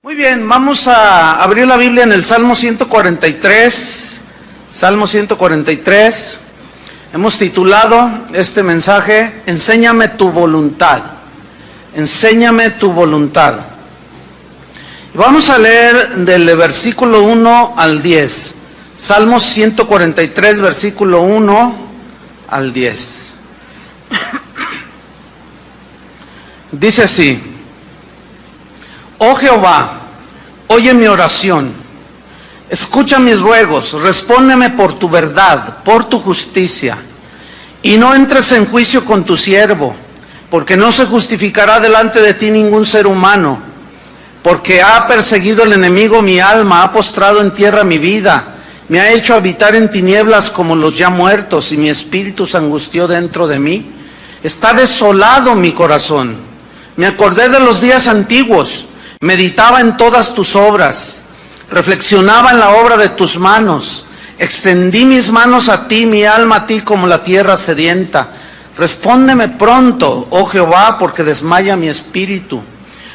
Muy bien, vamos a abrir la Biblia en el Salmo 143. Salmo 143. Hemos titulado este mensaje, Enséñame tu voluntad. Enséñame tu voluntad. Y vamos a leer del versículo 1 al 10. Salmo 143, versículo 1 al 10. Dice así: Oh Jehová, oye mi oración, escucha mis ruegos, respóndeme por tu verdad, por tu justicia, y no entres en juicio con tu siervo, porque no se justificará delante de ti ningún ser humano, porque ha perseguido el enemigo mi alma, ha postrado en tierra mi vida, me ha hecho habitar en tinieblas como los ya muertos, y mi espíritu se angustió dentro de mí. Está desolado mi corazón, me acordé de los días antiguos, meditaba en todas tus obras, reflexionaba en la obra de tus manos, extendí mis manos a ti, mi alma a ti como la tierra sedienta. Respóndeme pronto, oh Jehová, porque desmaya mi espíritu.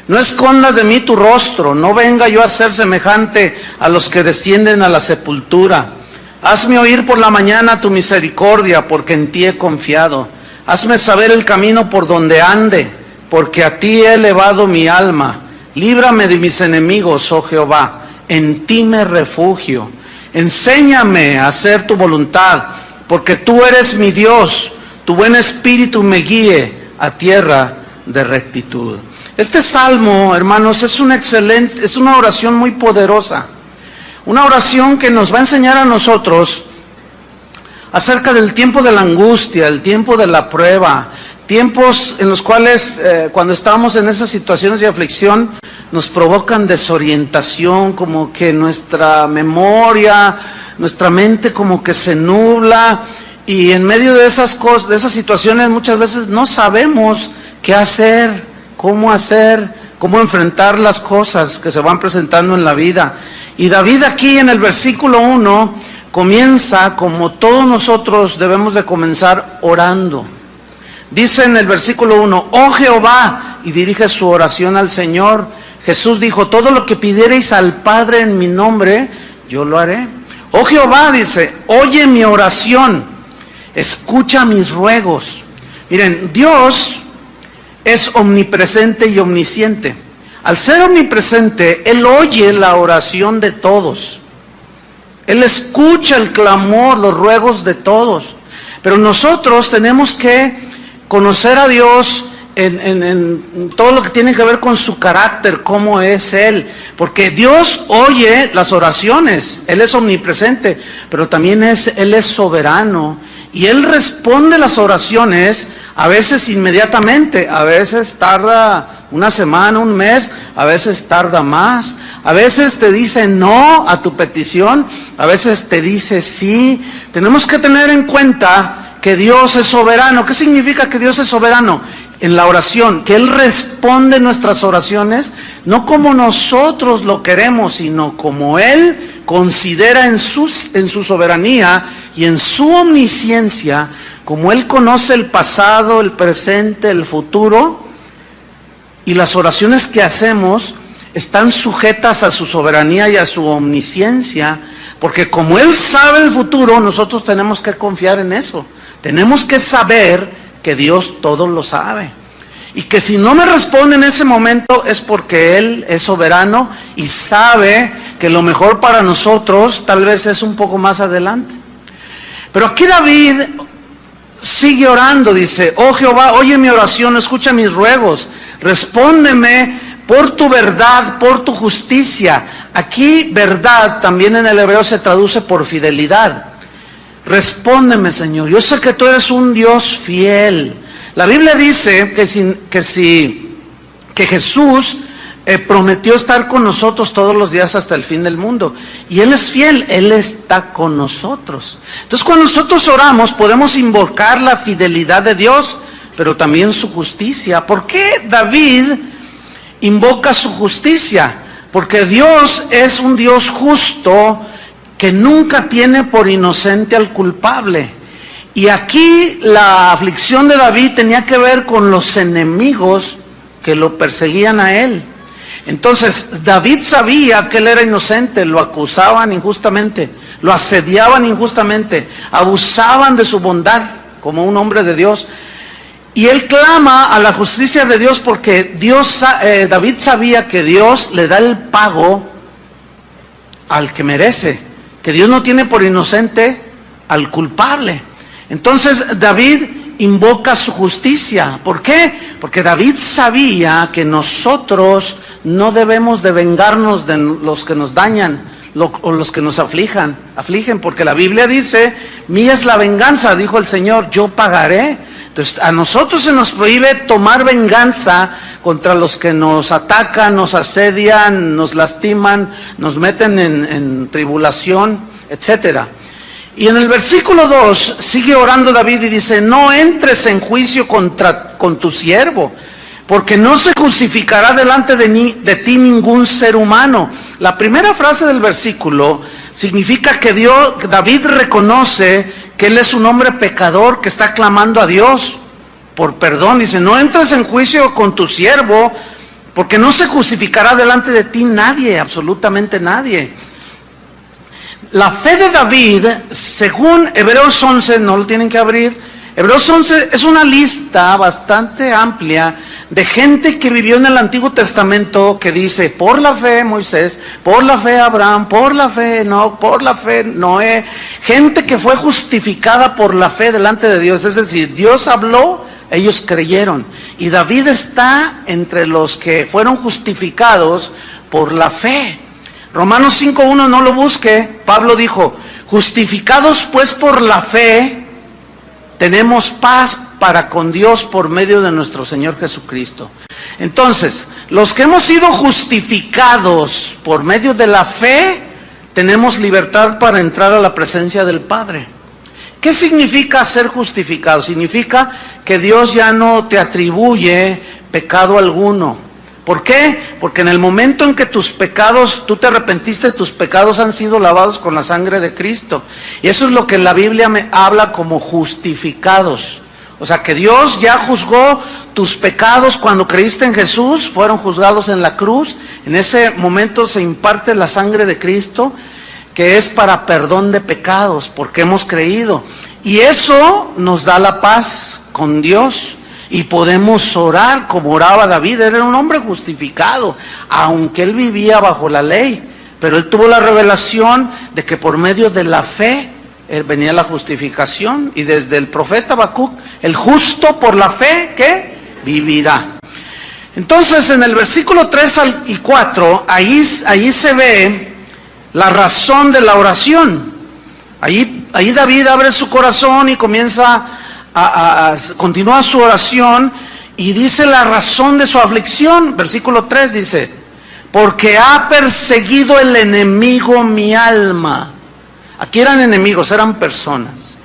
No escondas de mí tu rostro, no venga yo a ser semejante a los que descienden a la sepultura. Hazme oír por la mañana tu misericordia, porque en ti he confiado. Hazme saber el camino por donde ande, porque a ti he elevado mi alma. Líbrame de mis enemigos, oh Jehová, en ti me refugio. Enséñame a hacer tu voluntad, porque tú eres mi Dios. Tu buen espíritu me guíe a tierra de rectitud. Este salmo, hermanos, es una oración muy poderosa. Una oración que nos va a enseñar a nosotros acerca del tiempo de la angustia, el tiempo de la prueba, tiempos en los cuales cuando estamos en esas situaciones de aflicción nos provocan desorientación, como que nuestra memoria, nuestra mente como que se nubla, y en medio de esas cosas, de esas situaciones muchas veces no sabemos qué hacer, cómo enfrentar las cosas que se van presentando en la vida. Y David aquí en el versículo 1 comienza como todos nosotros debemos de comenzar, orando. Dice en el versículo 1, oh Jehová, y dirige su oración al Señor. Jesús dijo, todo lo que pidiereis al Padre en mi nombre, yo lo haré. Oh Jehová, dice, oye mi oración, escucha mis ruegos. Miren, Dios es omnipresente y omnisciente. Al ser omnipresente, Él oye la oración de todos. Él escucha el clamor, los ruegos de todos. Pero nosotros tenemos que conocer a Dios en todo lo que tiene que ver con su carácter, cómo es Él. Porque Dios oye las oraciones, Él es omnipresente, pero también Él es soberano. Y Él responde las oraciones, a veces inmediatamente, a veces tarda una semana, un mes, a veces tarda más. A veces te dice no a tu petición, a veces te dice sí. Tenemos que tener en cuenta que Dios es soberano. ¿Qué significa que Dios es soberano? En la oración, que Él responde nuestras oraciones, no como nosotros lo queremos, sino como Él considera en su soberanía y en su omnisciencia, como Él conoce el pasado, el presente, el futuro, y las oraciones que hacemos están sujetas a su soberanía y a su omnisciencia, porque como Él sabe el futuro, nosotros tenemos que confiar en eso. Tenemos que saber que Dios todo lo sabe. Y que si no me responde en ese momento es porque Él es soberano y sabe que lo mejor para nosotros tal vez es un poco más adelante. Pero aquí David sigue orando, dice, oh Jehová, oye mi oración, escucha mis ruegos, respóndeme por tu verdad, por tu justicia. Aquí verdad también en el hebreo se traduce por fidelidad. Respóndeme, Señor. Yo sé que tú eres un Dios fiel. La Biblia dice que Jesús prometió estar con nosotros todos los días hasta el fin del mundo. Y Él es fiel, Él está con nosotros. Entonces cuando nosotros oramos podemos invocar la fidelidad de Dios, pero también su justicia. ¿Por qué David invoca su justicia? Porque Dios es un Dios justo, que nunca tiene por inocente al culpable. Y aquí la aflicción de David tenía que ver con los enemigos que lo perseguían a él. Entonces, David sabía que él era inocente, lo acusaban injustamente, lo asediaban injustamente, abusaban de su bondad como un hombre de Dios. Y él clama a la justicia de Dios porque David sabía que Dios le da el pago al que merece, que Dios no tiene por inocente al culpable. Entonces David invoca su justicia. ¿Por qué? Porque David sabía que nosotros no debemos de vengarnos de los que nos dañan o los que nos afligen, porque la Biblia dice, mía es la venganza, dijo el Señor, yo pagaré. Entonces a nosotros se nos prohíbe tomar venganza contra los que nos atacan, nos asedian, nos lastiman, nos meten en tribulación, etcétera. Y en el versículo 2 sigue orando David y dice, no entres en juicio con tu siervo, porque no se justificará delante de ti ningún ser humano. La primera frase del versículo significa que David reconoce que él es un hombre pecador que está clamando a Dios por perdón. Dice, no entres en juicio con tu siervo, porque no se justificará delante de ti nadie, absolutamente nadie. La fe de David, según Hebreos 11, no lo tienen que abrir, Hebreos 11 es una lista bastante amplia de gente que vivió en el Antiguo Testamento que dice, por la fe Moisés, por la fe Abraham, por la fe Enoc, por la fe Noé, gente que fue justificada por la fe delante de Dios, es decir, Dios habló, ellos creyeron, y David está entre los que fueron justificados por la fe. Romanos 5:1, no lo busque, Pablo dijo, justificados pues por la fe, tenemos paz para con Dios por medio de nuestro Señor Jesucristo. Entonces, los que hemos sido justificados por medio de la fe, tenemos libertad para entrar a la presencia del Padre. ¿Qué significa ser justificado? Significa que Dios ya no te atribuye pecado alguno. ¿Por qué? Porque en el momento en que tus pecados, tú te arrepentiste, tus pecados han sido lavados con la sangre de Cristo. Y eso es lo que la Biblia me habla como justificados. O sea, que Dios ya juzgó tus pecados cuando creíste en Jesús, fueron juzgados en la cruz. En ese momento se imparte la sangre de Cristo, que es para perdón de pecados, porque hemos creído. Y eso nos da la paz con Dios. Y podemos orar como oraba David. Era un hombre justificado, aunque él vivía bajo la ley, pero él tuvo la revelación de que por medio de la fe venía la justificación. Y desde el profeta Habacuc, el justo por la fe, ¿qué? Vivirá. Entonces en el versículo 3 y 4, ahí se ve la razón de la oración. Ahí David abre su corazón y comienza continúa su oración y dice la razón de su aflicción. Versículo 3 dice, porque ha perseguido el enemigo mi alma. Aquí eran enemigos, eran personas.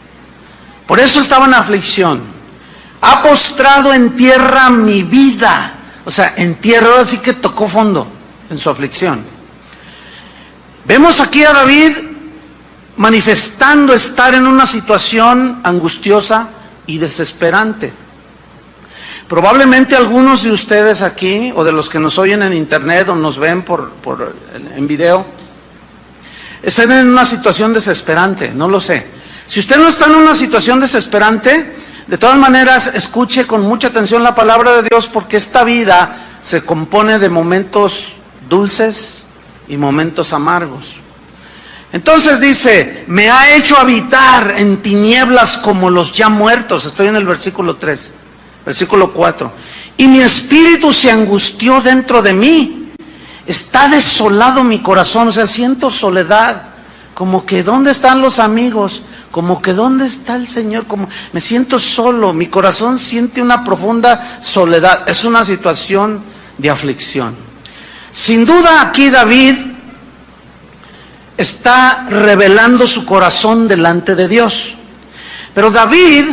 Por eso estaba en aflicción. Ha postrado en tierra mi vida. O sea, en tierra, ahora sí que tocó fondo en su aflicción. Vemos aquí a David manifestando estar en una situación angustiosa y desesperante. Probablemente algunos de ustedes aquí, o de los que nos oyen en internet o nos ven en video, estén en una situación desesperante, no lo sé. Si usted no está en una situación desesperante, de todas maneras escuche con mucha atención la palabra de Dios, porque esta vida se compone de momentos dulces y momentos amargos. Entonces dice, me ha hecho habitar en tinieblas como los ya muertos. Estoy en el versículo 3, versículo 4. Y mi espíritu se angustió dentro de mí. Está desolado mi corazón, o sea, siento soledad. Como que ¿dónde están los amigos? Como que ¿dónde está el Señor? Como me siento solo, mi corazón siente una profunda soledad. Es una situación de aflicción. Sin duda aquí David está revelando su corazón delante de Dios. Pero David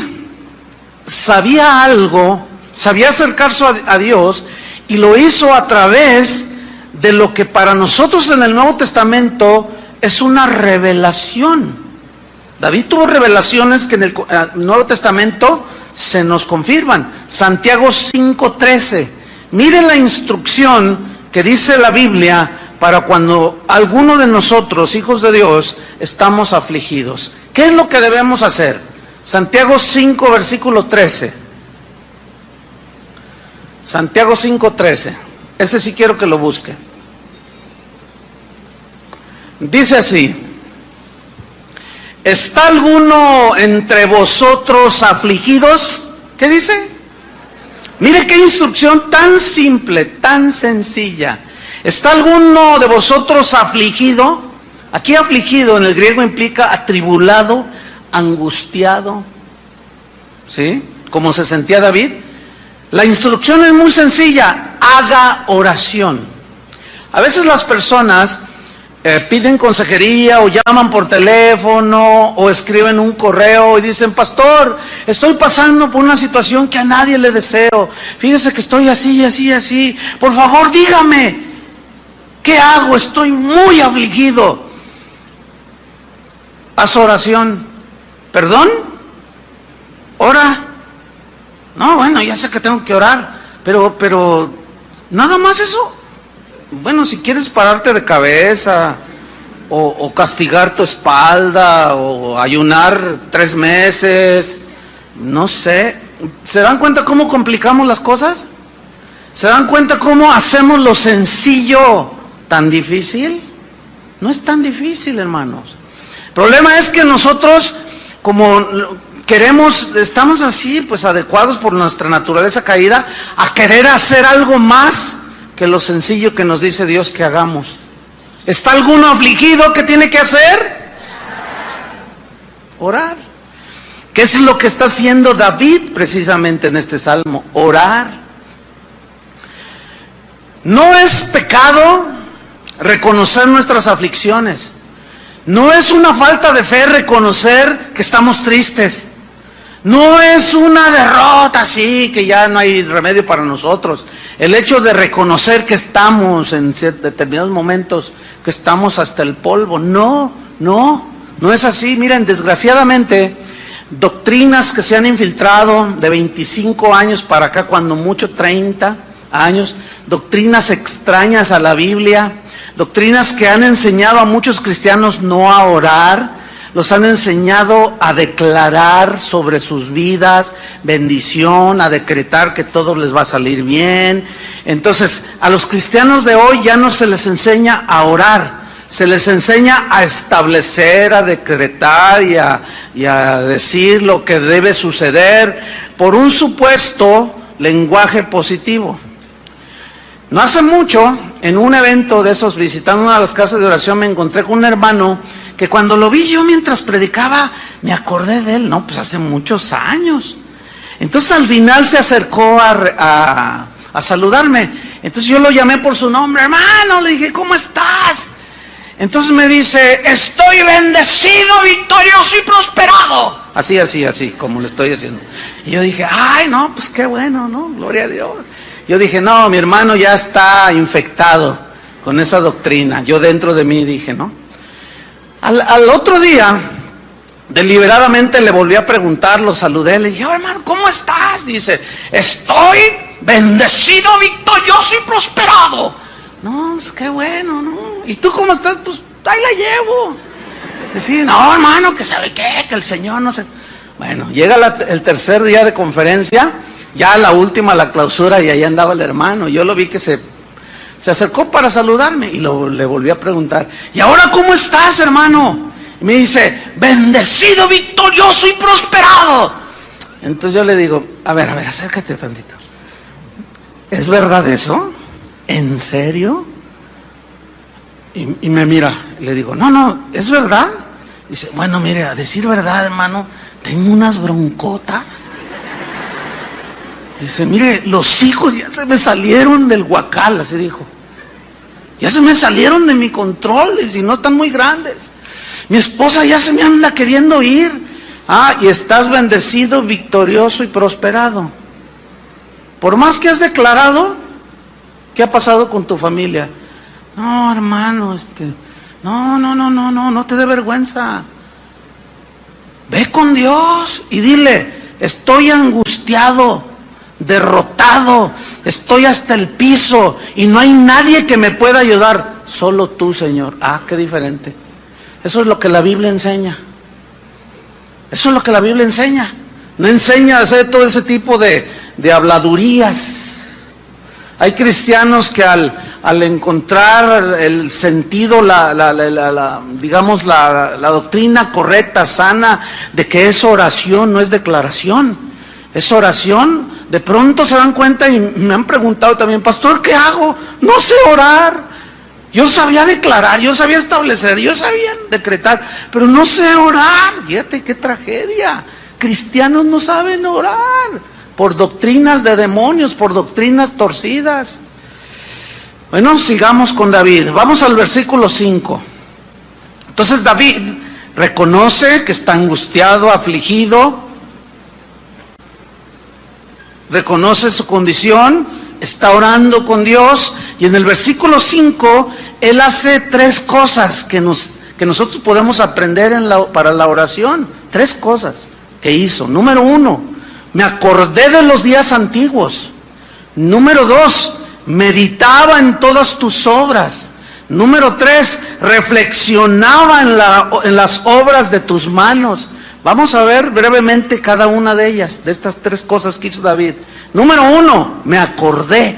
sabía algo, sabía acercarse a Dios, y lo hizo a través de lo que para nosotros en el Nuevo Testamento es una revelación. David tuvo revelaciones que en el Nuevo Testamento se nos confirman. Santiago 5:13. Miren la instrucción que dice la Biblia para cuando alguno de nosotros, hijos de Dios, estamos afligidos. ¿Qué es lo que debemos hacer? Santiago 5, versículo 13. Santiago 5, 13. Ese sí quiero que lo busque. Dice así: ¿está alguno entre vosotros afligidos? ¿Qué dice? Mire qué instrucción tan simple, tan sencilla. ¿Está alguno de vosotros afligido? Aquí afligido en el griego implica atribulado, angustiado. ¿Sí? Como se sentía David. La instrucción es muy sencilla: haga oración. A veces las personas piden consejería o llaman por teléfono o escriben un correo y dicen: pastor, estoy pasando por una situación que a nadie le deseo. Fíjese que estoy así, así, así. Por favor, dígame, ¿qué hago? Estoy muy afligido. Haz oración. ¿Perdón? ¿Ora? No, bueno, ya sé que tengo que orar, pero nada más eso. Bueno, si quieres pararte de cabeza, o castigar tu espalda, o ayunar 3 meses, no sé. ¿Se dan cuenta cómo complicamos las cosas? ¿Se dan cuenta cómo hacemos lo sencillo tan difícil? No es tan difícil, hermanos. El problema es que nosotros, como queremos, estamos así, pues adecuados por nuestra naturaleza caída, a querer hacer algo más que lo sencillo que nos dice Dios que hagamos. ¿Está alguno afligido? ¿Qué tiene que hacer? Orar. ¿Qué es lo que está haciendo David precisamente en este salmo? Orar. No es pecado reconocer nuestras aflicciones. No es una falta de fe reconocer que estamos tristes. No es una derrota así, que ya no hay remedio para nosotros. El hecho de reconocer que estamos en determinados momentos, que estamos hasta el polvo. No es así. Miren, desgraciadamente, doctrinas que se han infiltrado de 25 años para acá, cuando mucho 30 años, doctrinas extrañas a la Biblia, doctrinas que han enseñado a muchos cristianos no a orar, los han enseñado a declarar sobre sus vidas bendición, a decretar que todo les va a salir bien. Entonces, a los cristianos de hoy ya no se les enseña a orar, se les enseña a establecer, a decretar y a decir lo que debe suceder por un supuesto lenguaje positivo. No hace mucho, en un evento de esos, visitando una de las casas de oración, me encontré con un hermano que cuando lo vi yo mientras predicaba, me acordé de él, pues hace muchos años. Entonces al final se acercó a saludarme. Entonces yo lo llamé por su nombre: hermano, le dije, ¿cómo estás? Entonces me dice: estoy bendecido, victorioso y prosperado. Así, como le estoy haciendo. Y yo dije: ay, no, pues qué bueno, ¿no? Gloria a Dios. Yo dije: no, mi hermano ya está infectado con esa doctrina. Yo dentro de mí dije: no. Al otro día, deliberadamente le volví a preguntar, lo saludé, le dije: oh, hermano, ¿cómo estás? Dice: estoy bendecido, victorioso y prosperado. No, pues qué bueno, ¿no? ¿Y tú cómo estás? Pues ahí la llevo. Decía: no, hermano, que sabe qué, que el Señor no sé. Bueno, llega el tercer día de conferencia, ya la última, la clausura, y ahí andaba el hermano. Yo lo vi que se acercó para saludarme y le volví a preguntar: ¿y ahora cómo estás, hermano? Y me dice: bendecido, victorioso y prosperado. Entonces yo le digo: a ver, acércate tantito. ¿Es verdad eso? ¿En serio? Y me mira, le digo: no, ¿es verdad? Dice: bueno, mire, a decir verdad, hermano, tengo unas broncotas. Dice: mire, los hijos ya se me salieron del huacal, así dijo. Ya se me salieron de mi control, y si no están muy grandes. Mi esposa ya se me anda queriendo ir. Y estás bendecido, victorioso y prosperado. Por más que has declarado, ¿qué ha pasado con tu familia? No, hermano, no te dé vergüenza. Ve con Dios y dile: estoy angustiado, derrotado, estoy hasta el piso y no hay nadie que me pueda ayudar, solo tú, Señor. Ah, qué diferente. Eso es lo que la Biblia enseña. Eso es lo que la Biblia enseña. No enseña a hacer todo ese tipo de habladurías. Hay cristianos que al encontrar el sentido, digamos la doctrina correcta, sana, de que es oración, no es declaración, es oración, de pronto se dan cuenta y me han preguntado también, pastor, ¿qué hago? No sé orar. Yo sabía declarar, yo sabía establecer, yo sabía decretar, pero no sé orar. Fíjate qué tragedia. Cristianos no saben orar por doctrinas de demonios, por doctrinas torcidas. Bueno, sigamos con David. Vamos al versículo 5. Entonces David reconoce que está angustiado, afligido, reconoce su condición, está orando con Dios, y en el versículo 5 él hace 3 cosas que nosotros podemos aprender para la oración. 3 cosas que hizo. Número 1, me acordé de los días antiguos. Número 2, meditaba en todas tus obras. Número 3, reflexionaba en las obras de tus manos. Vamos a ver brevemente cada una de ellas, de estas 3 cosas que hizo David. Número 1, me acordé.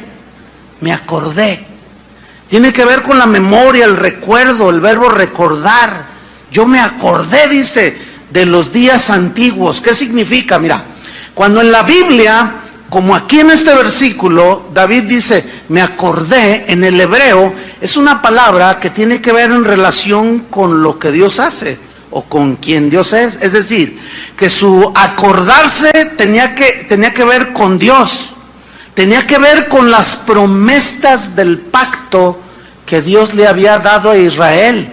Tiene que ver con la memoria, el recuerdo, el verbo recordar. Yo me acordé, dice, de los días antiguos. ¿Qué significa? Mira, cuando en la Biblia, como aquí en este versículo, David dice, me acordé, en el hebreo, es una palabra que tiene que ver en relación con lo que Dios hace, o con quien Dios es. Es decir, que su acordarse tenía que ver con Dios, tenía que ver con las promesas del pacto que Dios le había dado a Israel.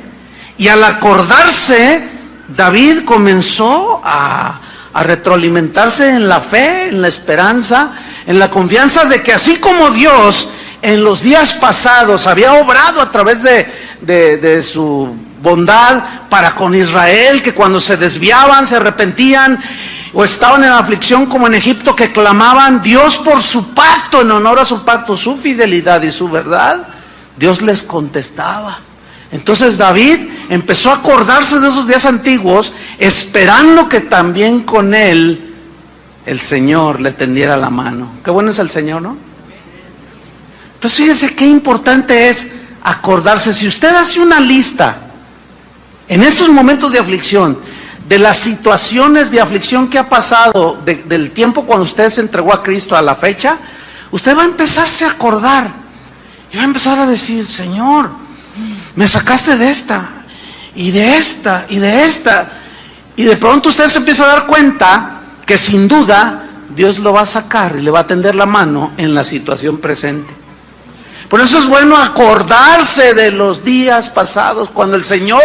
Y al acordarse, David comenzó a retroalimentarse en la fe, en la esperanza, en la confianza de que así como Dios en los días pasados había obrado a través de su bondad para con Israel, que cuando se desviaban, se arrepentían o estaban en aflicción como en Egipto, que clamaban Dios por su pacto, en honor a su pacto, su fidelidad y su verdad, Dios les contestaba. Entonces David empezó a acordarse de esos días antiguos, esperando que también con él el Señor le tendiera la mano. Qué bueno es el Señor, ¿no? Entonces fíjense qué importante es acordarse. Si usted hace una lista en esos momentos de aflicción, de las situaciones de aflicción que ha pasado, del tiempo cuando usted se entregó a Cristo a la fecha, usted va a empezarse a acordar y va a empezar a decir, Señor, me sacaste de esta, y de esta, y de esta, y de pronto usted se empieza a dar cuenta que sin duda Dios lo va a sacar y le va a tender la mano en la situación presente. Por eso es bueno acordarse de los días pasados, cuando el Señor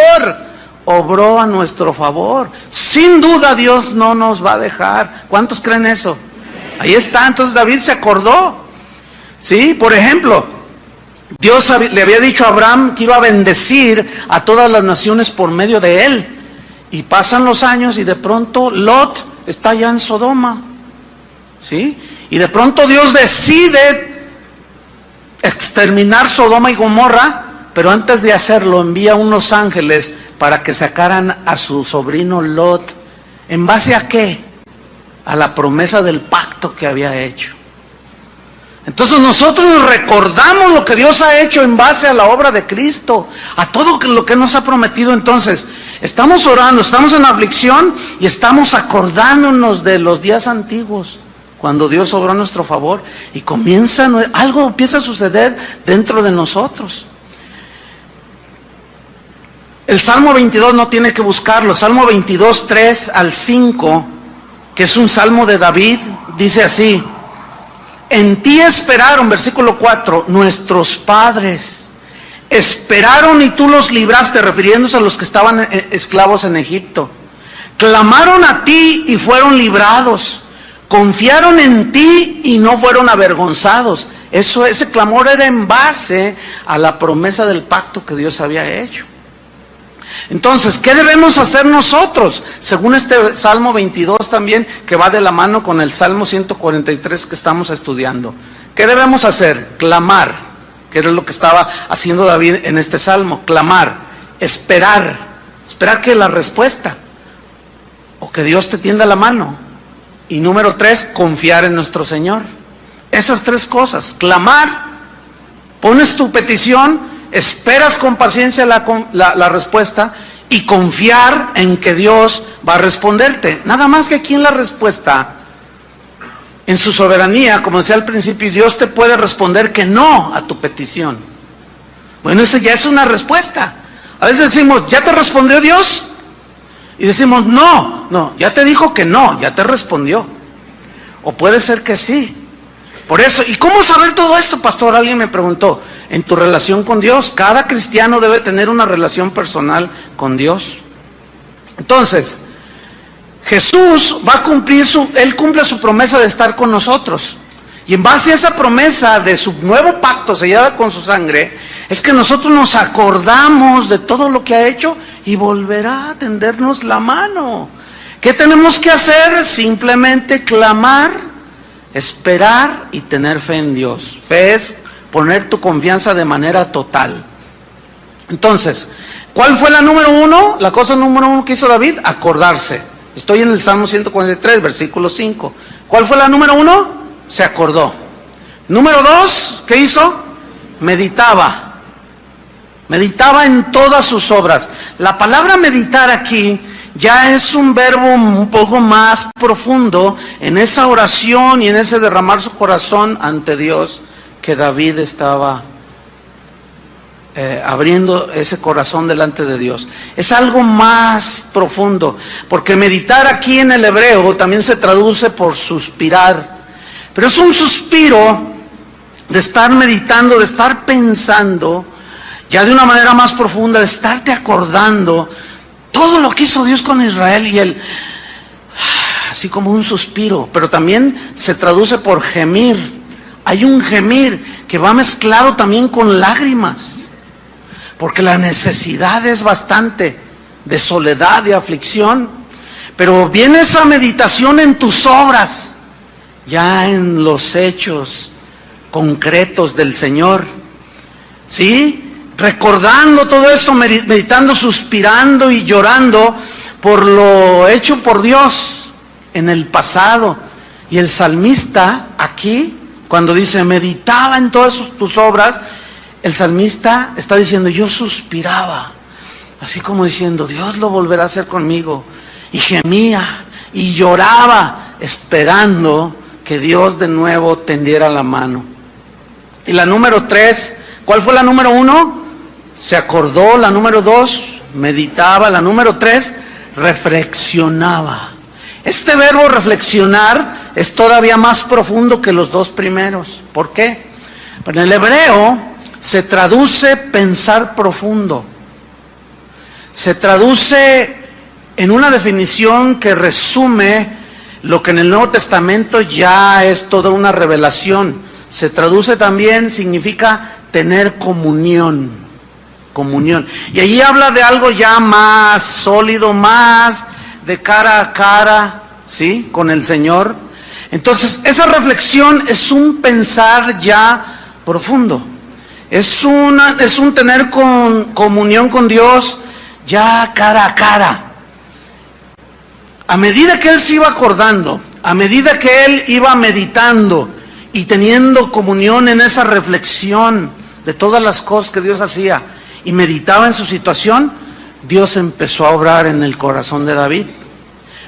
obró a nuestro favor. Sin duda Dios no nos va a dejar. ¿Cuántos creen eso? Ahí está. Entonces David se acordó. ¿Sí? Por ejemplo, Dios le había dicho a Abraham que iba a bendecir a todas las naciones por medio de él. Y pasan los años y de pronto Lot está ya en Sodoma. ¿Sí? Y de pronto Dios decide exterminar Sodoma y Gomorra, pero antes de hacerlo envía unos ángeles para que sacaran a su sobrino Lot. ¿En base a qué? A la promesa del pacto que había hecho. Entonces nosotros nos recordamos lo que Dios ha hecho en base a la obra de Cristo, a todo lo que nos ha prometido. Entonces estamos orando, estamos en aflicción y estamos acordándonos de los días antiguos, cuando Dios obró a nuestro favor, y algo empieza a suceder dentro de nosotros. El Salmo 22 no tiene que buscarlo. Salmo 22, 3 al 5, que es un salmo de David, dice así: en ti esperaron, versículo 4, nuestros padres. Esperaron y tú los libraste, refiriéndose a los que estaban esclavos en Egipto. Clamaron a ti y fueron librados. Confiaron en ti y no fueron avergonzados. Ese clamor era en base a la promesa del pacto que Dios había hecho. Entonces, ¿qué debemos hacer nosotros? Según este Salmo 22 también, que va de la mano con el Salmo 143 que estamos estudiando. ¿Qué debemos hacer? Clamar, que era lo que estaba haciendo David en este Salmo. Clamar, esperar que la respuesta, o que Dios te tienda la mano. Y número 3, confiar en nuestro Señor. Esas 3 cosas, clamar, pones tu petición, esperas con paciencia la respuesta y confiar en que Dios va a responderte. Nada más que aquí en la respuesta, en su soberanía, como decía al principio, Dios te puede responder que no a tu petición. Bueno, eso ya es una respuesta. A veces decimos, ¿ya te respondió Dios? Y decimos, no, ya te dijo que no, ya te respondió. O puede ser que sí. Por eso, ¿y cómo saber todo esto, pastor? Alguien me preguntó. En tu relación con Dios. Cada cristiano debe tener una relación personal con Dios. Entonces, Jesús va a cumplir Él cumple su promesa de estar con nosotros. Y en base a esa promesa de su nuevo pacto sellada con su sangre, es que nosotros nos acordamos de todo lo que ha hecho y volverá a tendernos la mano. ¿Qué tenemos que hacer? Simplemente clamar, esperar y tener fe en Dios. Fe es poner tu confianza de manera total. Entonces, ¿cuál fue la número 1? La cosa número 1 que hizo David, acordarse. Estoy en el Salmo 143, versículo 5. ¿Cuál fue la número 1? Se acordó. Número 2, ¿qué hizo? Meditaba en todas sus obras. La palabra meditar aquí ya es un verbo un poco más profundo en esa oración y en ese derramar su corazón ante Dios, que David estaba abriendo ese corazón delante de Dios. Es algo más profundo, porque meditar aquí en el hebreo también se traduce por suspirar, pero es un suspiro de estar meditando, de estar pensando, ya de una manera más profunda, de estarte acordando todo lo que hizo Dios con Israel, y él, así como un suspiro, pero también se traduce por gemir. Hay un gemir que va mezclado también con lágrimas, porque la necesidad es bastante, de soledad, de aflicción. Pero viene esa meditación en tus obras, ya en los hechos concretos del Señor, ¿sí? Recordando todo esto, meditando, suspirando y llorando por lo hecho por Dios en el pasado. Y el salmista aquí, cuando dice, meditaba en todas tus obras, el salmista está diciendo, yo suspiraba, así como diciendo, Dios lo volverá a hacer conmigo. Y gemía y lloraba, esperando que Dios de nuevo tendiera la mano. Y la número 3, ¿cuál fue la número 1? Se acordó. La número 2, meditaba. La número 3, reflexionaba. Este verbo reflexionar es todavía más profundo que los 2 primeros. ¿Por qué? En el hebreo se traduce pensar profundo. Se traduce en una definición que resume lo que en el Nuevo Testamento ya es toda una revelación. Se traduce también, significa tener comunión. Comunión. Y allí habla de algo ya más sólido, más de cara a cara, ¿sí? Con el Señor. Entonces, esa reflexión es un pensar ya profundo. Es un tener comunión con Dios ya cara a cara. A medida que él se iba acordando, a medida que él iba meditando y teniendo comunión en esa reflexión de todas las cosas que Dios hacía y meditaba en su situación, Dios empezó a obrar en el corazón de David.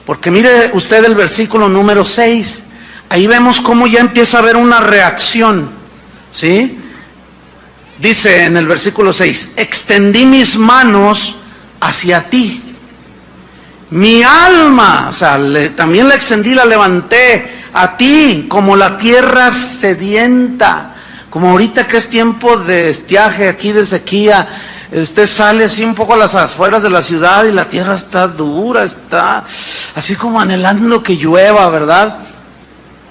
Porque mire usted el versículo número 6, ahí vemos cómo ya empieza a haber una reacción, ¿sí? Dice en el versículo 6, extendí mis manos hacia ti. Mi alma, o sea, también la extendí, la levanté a ti, como la tierra sedienta, como ahorita que es tiempo de estiaje, aquí de sequía, usted sale así un poco a las afueras de la ciudad y la tierra está dura, está así como anhelando que llueva, ¿verdad?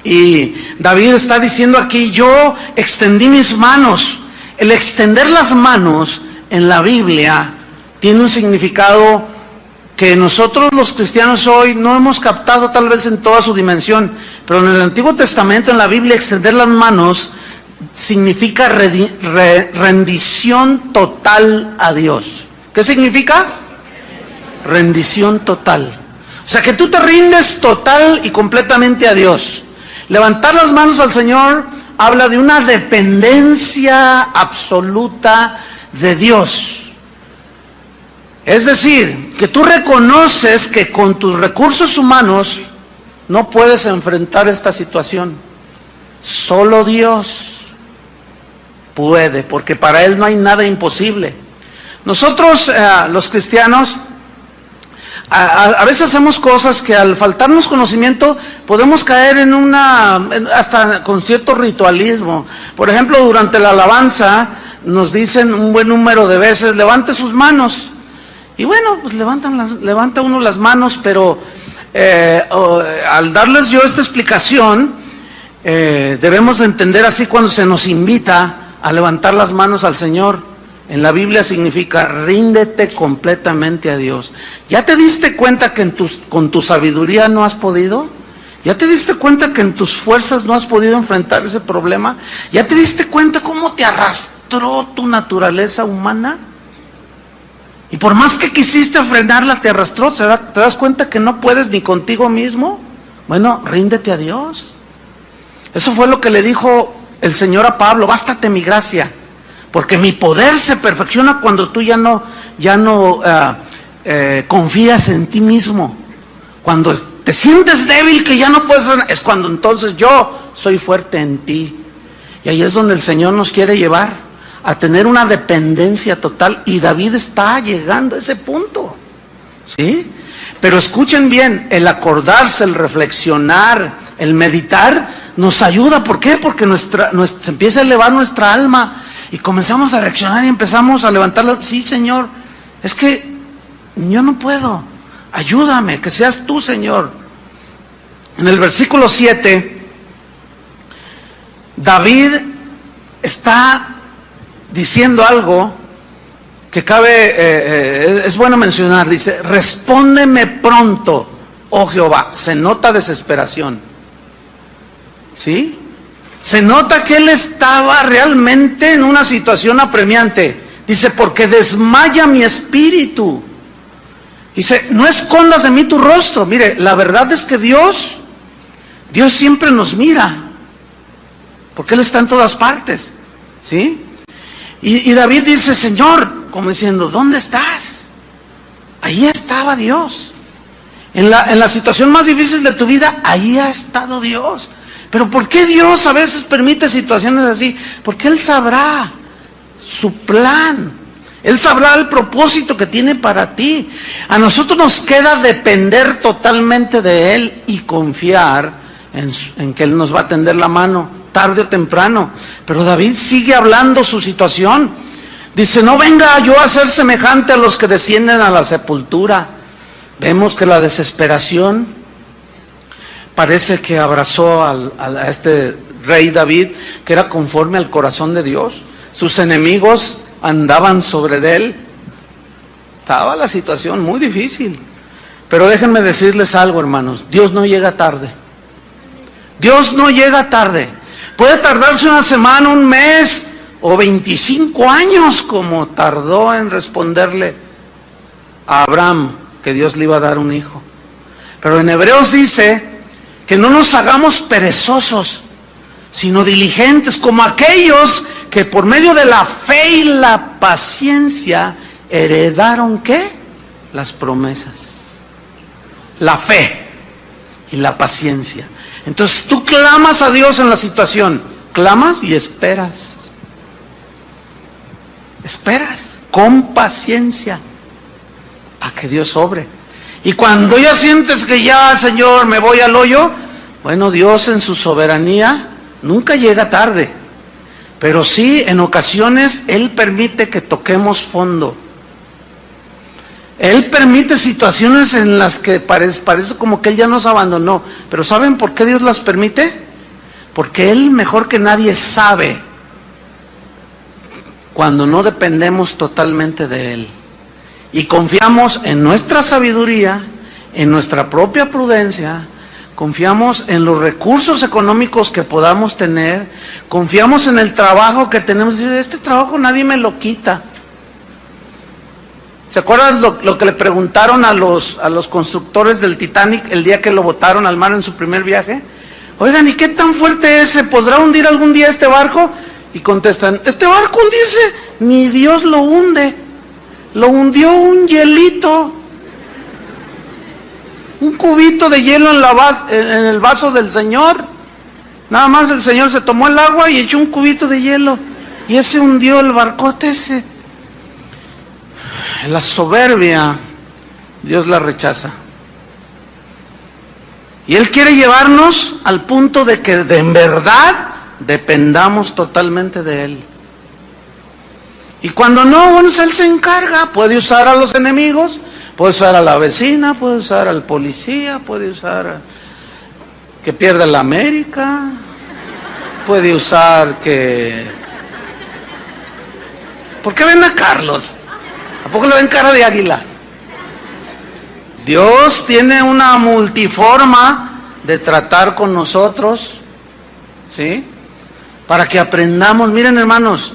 Y David está diciendo aquí, yo extendí mis manos. El extender las manos en la Biblia tiene un significado que nosotros los cristianos hoy no hemos captado tal vez en toda su dimensión, pero en el Antiguo Testamento, en la Biblia, extender las manos significa rendición total a Dios. ¿Qué significa? Rendición total. O sea, que tú te rindes total y completamente a Dios. Levantar las manos al Señor habla de una dependencia absoluta de Dios. Es decir, que tú reconoces que con tus recursos humanos no puedes enfrentar esta situación. Solo Dios puede, porque para Él no hay nada imposible. Nosotros, los cristianos, a veces hacemos cosas que al faltarnos conocimiento podemos caer en hasta con cierto ritualismo. Por ejemplo, durante la alabanza nos dicen un buen número de veces, levante sus manos. Y bueno, pues levanta uno las manos, pero al darles yo esta explicación, debemos de entender así cuando se nos invita a levantar las manos al Señor. En la Biblia significa ríndete completamente a Dios. ¿Ya te diste cuenta que con tu sabiduría no has podido? ¿Ya te diste cuenta que en tus fuerzas no has podido enfrentar ese problema? ¿Ya te diste cuenta cómo te arrastró tu naturaleza humana? Y por más que quisiste frenarla, te arrastró. ¿Te das cuenta que no puedes ni contigo mismo? Bueno, ríndete a Dios. Eso fue lo que le dijo el Señor a Pablo: bástate mi gracia, porque mi poder se perfecciona cuando tú ya no confías en ti mismo. Cuando te sientes débil, que ya no puedes, es cuando entonces yo soy fuerte en ti. Y ahí es donde el Señor nos quiere llevar, a tener una dependencia total, y David está llegando a ese punto, ¿sí? Pero escuchen bien, el acordarse, el reflexionar, el meditar, nos ayuda. ¿Por qué? Porque se empieza a elevar nuestra alma, y comenzamos a reaccionar y empezamos a levantarla. Sí, Señor, es que yo no puedo, ayúdame, que seas tú, Señor. En el versículo 7, David está diciendo algo que es bueno mencionar. Dice: respóndeme pronto, oh Jehová. Se nota desesperación, ¿sí? Se nota que él estaba realmente en una situación apremiante. Dice: porque desmaya mi espíritu. Dice: no escondas de mí tu rostro. Mire, la verdad es que Dios siempre nos mira, porque Él está en todas partes, ¿sí? Y David dice: Señor, como diciendo, ¿dónde estás? Ahí estaba Dios. En la situación más difícil de tu vida, ahí ha estado Dios. Pero ¿por qué Dios a veces permite situaciones así? Porque Él sabrá su plan. Él sabrá el propósito que tiene para ti. A nosotros nos queda depender totalmente de Él y confiar en que Él nos va a tender la mano, tarde o temprano. Pero David sigue hablando su situación. Dice: no venga yo a ser semejante a los que descienden a la sepultura. Vemos que la desesperación parece que abrazó a este rey David, que era conforme al corazón de Dios. Sus enemigos andaban sobre él. Estaba la situación muy difícil. Pero déjenme decirles algo, hermanos: Dios no llega tarde. Dios no llega tarde. Puede tardarse una semana, un mes o 25 años, como tardó en responderle a Abraham que Dios le iba a dar un hijo. Pero en Hebreos dice que no nos hagamos perezosos, sino diligentes, como aquellos que por medio de la fe y la paciencia heredaron, ¿qué? Las promesas. La fe y la paciencia. Entonces tú clamas a Dios en la situación, clamas y esperas. Esperas con paciencia a que Dios obre. Y cuando ya sientes que ya, Señor, me voy al hoyo, bueno, Dios en su soberanía nunca llega tarde, pero sí en ocasiones Él permite que toquemos fondo. Él permite situaciones en las que parece como que Él ya nos abandonó. Pero ¿saben por qué Dios las permite? Porque Él mejor que nadie sabe cuando no dependemos totalmente de Él. y confiamos en nuestra sabiduría, en nuestra propia prudencia, confiamos en los recursos económicos que podamos tener, confiamos en el trabajo que tenemos. Dice, este trabajo nadie me lo quita. ¿Se acuerdan lo que le preguntaron a los constructores del Titanic el día que lo botaron al mar en su primer viaje? Oigan, ¿y qué tan fuerte es? ¿Se podrá hundir algún día este barco? Y contestan, este barco hundirse, ni Dios lo hunde. Lo hundió un hielito. Un cubito de hielo en el vaso del Señor. Nada más el Señor se tomó el agua y echó un cubito de hielo. Y ese hundió el barcote ese. La soberbia, Dios la rechaza. Y Él quiere llevarnos al punto de que en verdad dependamos totalmente de Él. Y cuando no, bueno, Él se encarga. Puede usar a los enemigos, puede usar a la vecina, puede usar al policía, puede usar que pierda la América, puede usar que... ¿Por qué ven a Carlos? ¿A poco le ven cara de águila? Dios tiene una multiforma de tratar con nosotros, ¿sí? Para que aprendamos. Miren, hermanos,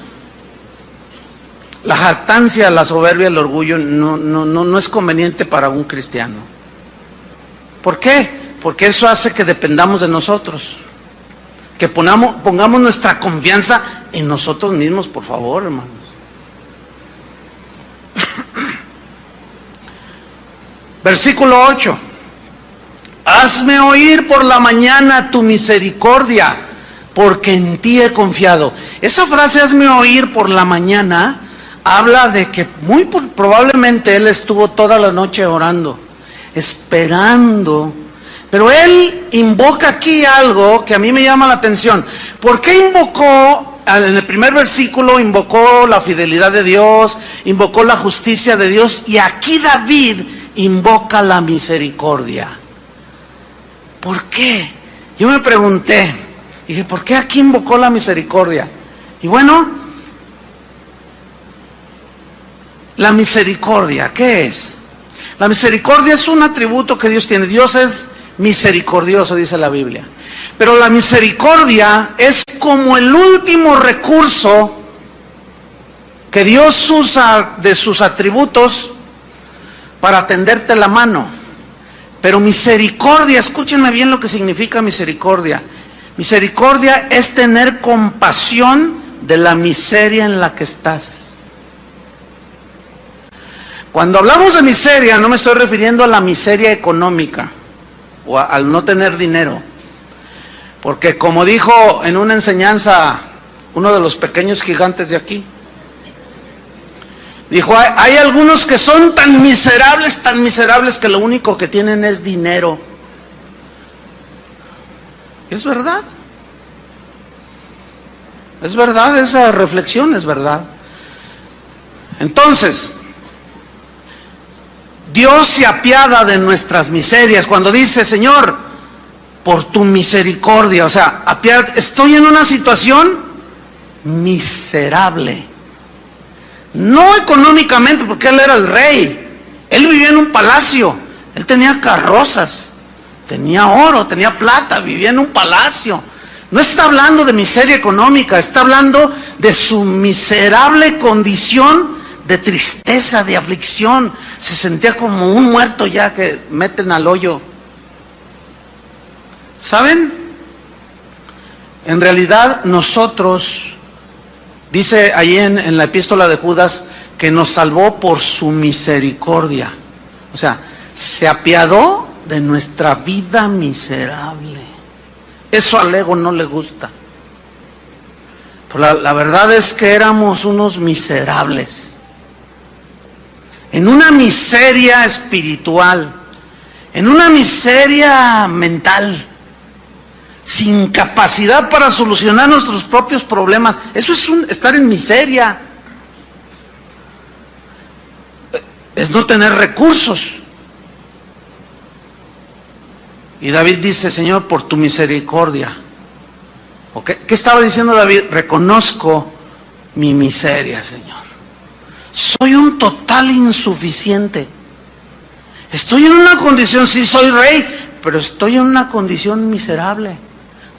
la jactancia, la soberbia, el orgullo no es conveniente para un cristiano. ¿Por qué? Porque eso hace que dependamos de nosotros, que pongamos nuestra confianza en nosotros mismos, por favor, hermanos. Versículo 8. Hazme oír por la mañana tu misericordia, porque en ti he confiado. Esa frase, hazme oír por la mañana, habla de que muy probablemente él estuvo toda la noche orando, esperando. Pero él invoca aquí algo que a mí me llama la atención. ¿Por qué invocó? En el primer versículo invocó la fidelidad de Dios, invocó la justicia de Dios, y aquí David invoca la misericordia. ¿Por qué? Yo me pregunté, dije, ¿por qué aquí invocó la misericordia? Y bueno, la misericordia, ¿qué es? La misericordia es un atributo que Dios tiene. Dios es misericordioso, dice la Biblia. Pero la misericordia es como el último recurso que Dios usa de sus atributos para tenderte la mano. Pero misericordia, escúchenme bien lo que significa misericordia. Misericordia es tener compasión de la miseria en la que estás. Cuando hablamos de miseria, no me estoy refiriendo a la miseria económica o al no tener dinero. Porque como dijo en una enseñanza uno de los pequeños gigantes de aquí, dijo, hay algunos que son tan miserables que lo único que tienen es dinero. Es verdad. Es verdad, esa reflexión es verdad. Entonces, Dios se apiada de nuestras miserias cuando dice, Señor, por tu misericordia, o sea, estoy en una situación miserable. No económicamente, porque él era el rey. Él vivía en un palacio. Él tenía carrozas, tenía oro, tenía plata, vivía en un palacio. No está hablando de miseria económica, está hablando de su miserable condición de tristeza, de aflicción. Se sentía como un muerto ya que meten al hoyo. ¿Saben? En realidad nosotros, dice ahí en la epístola de Judas, que nos salvó por su misericordia. O sea, se apiadó de nuestra vida miserable. Eso al ego no le gusta. Pero la verdad es que éramos unos miserables. En una miseria espiritual, en una miseria mental, sin capacidad para solucionar nuestros propios problemas. Eso es estar en miseria. Es no tener recursos. Y David dice, Señor, por tu misericordia. ¿Qué estaba diciendo David? Reconozco mi miseria, Señor. soy un total insuficiente. Estoy en una condición, sí soy rey, pero estoy en una condición miserable.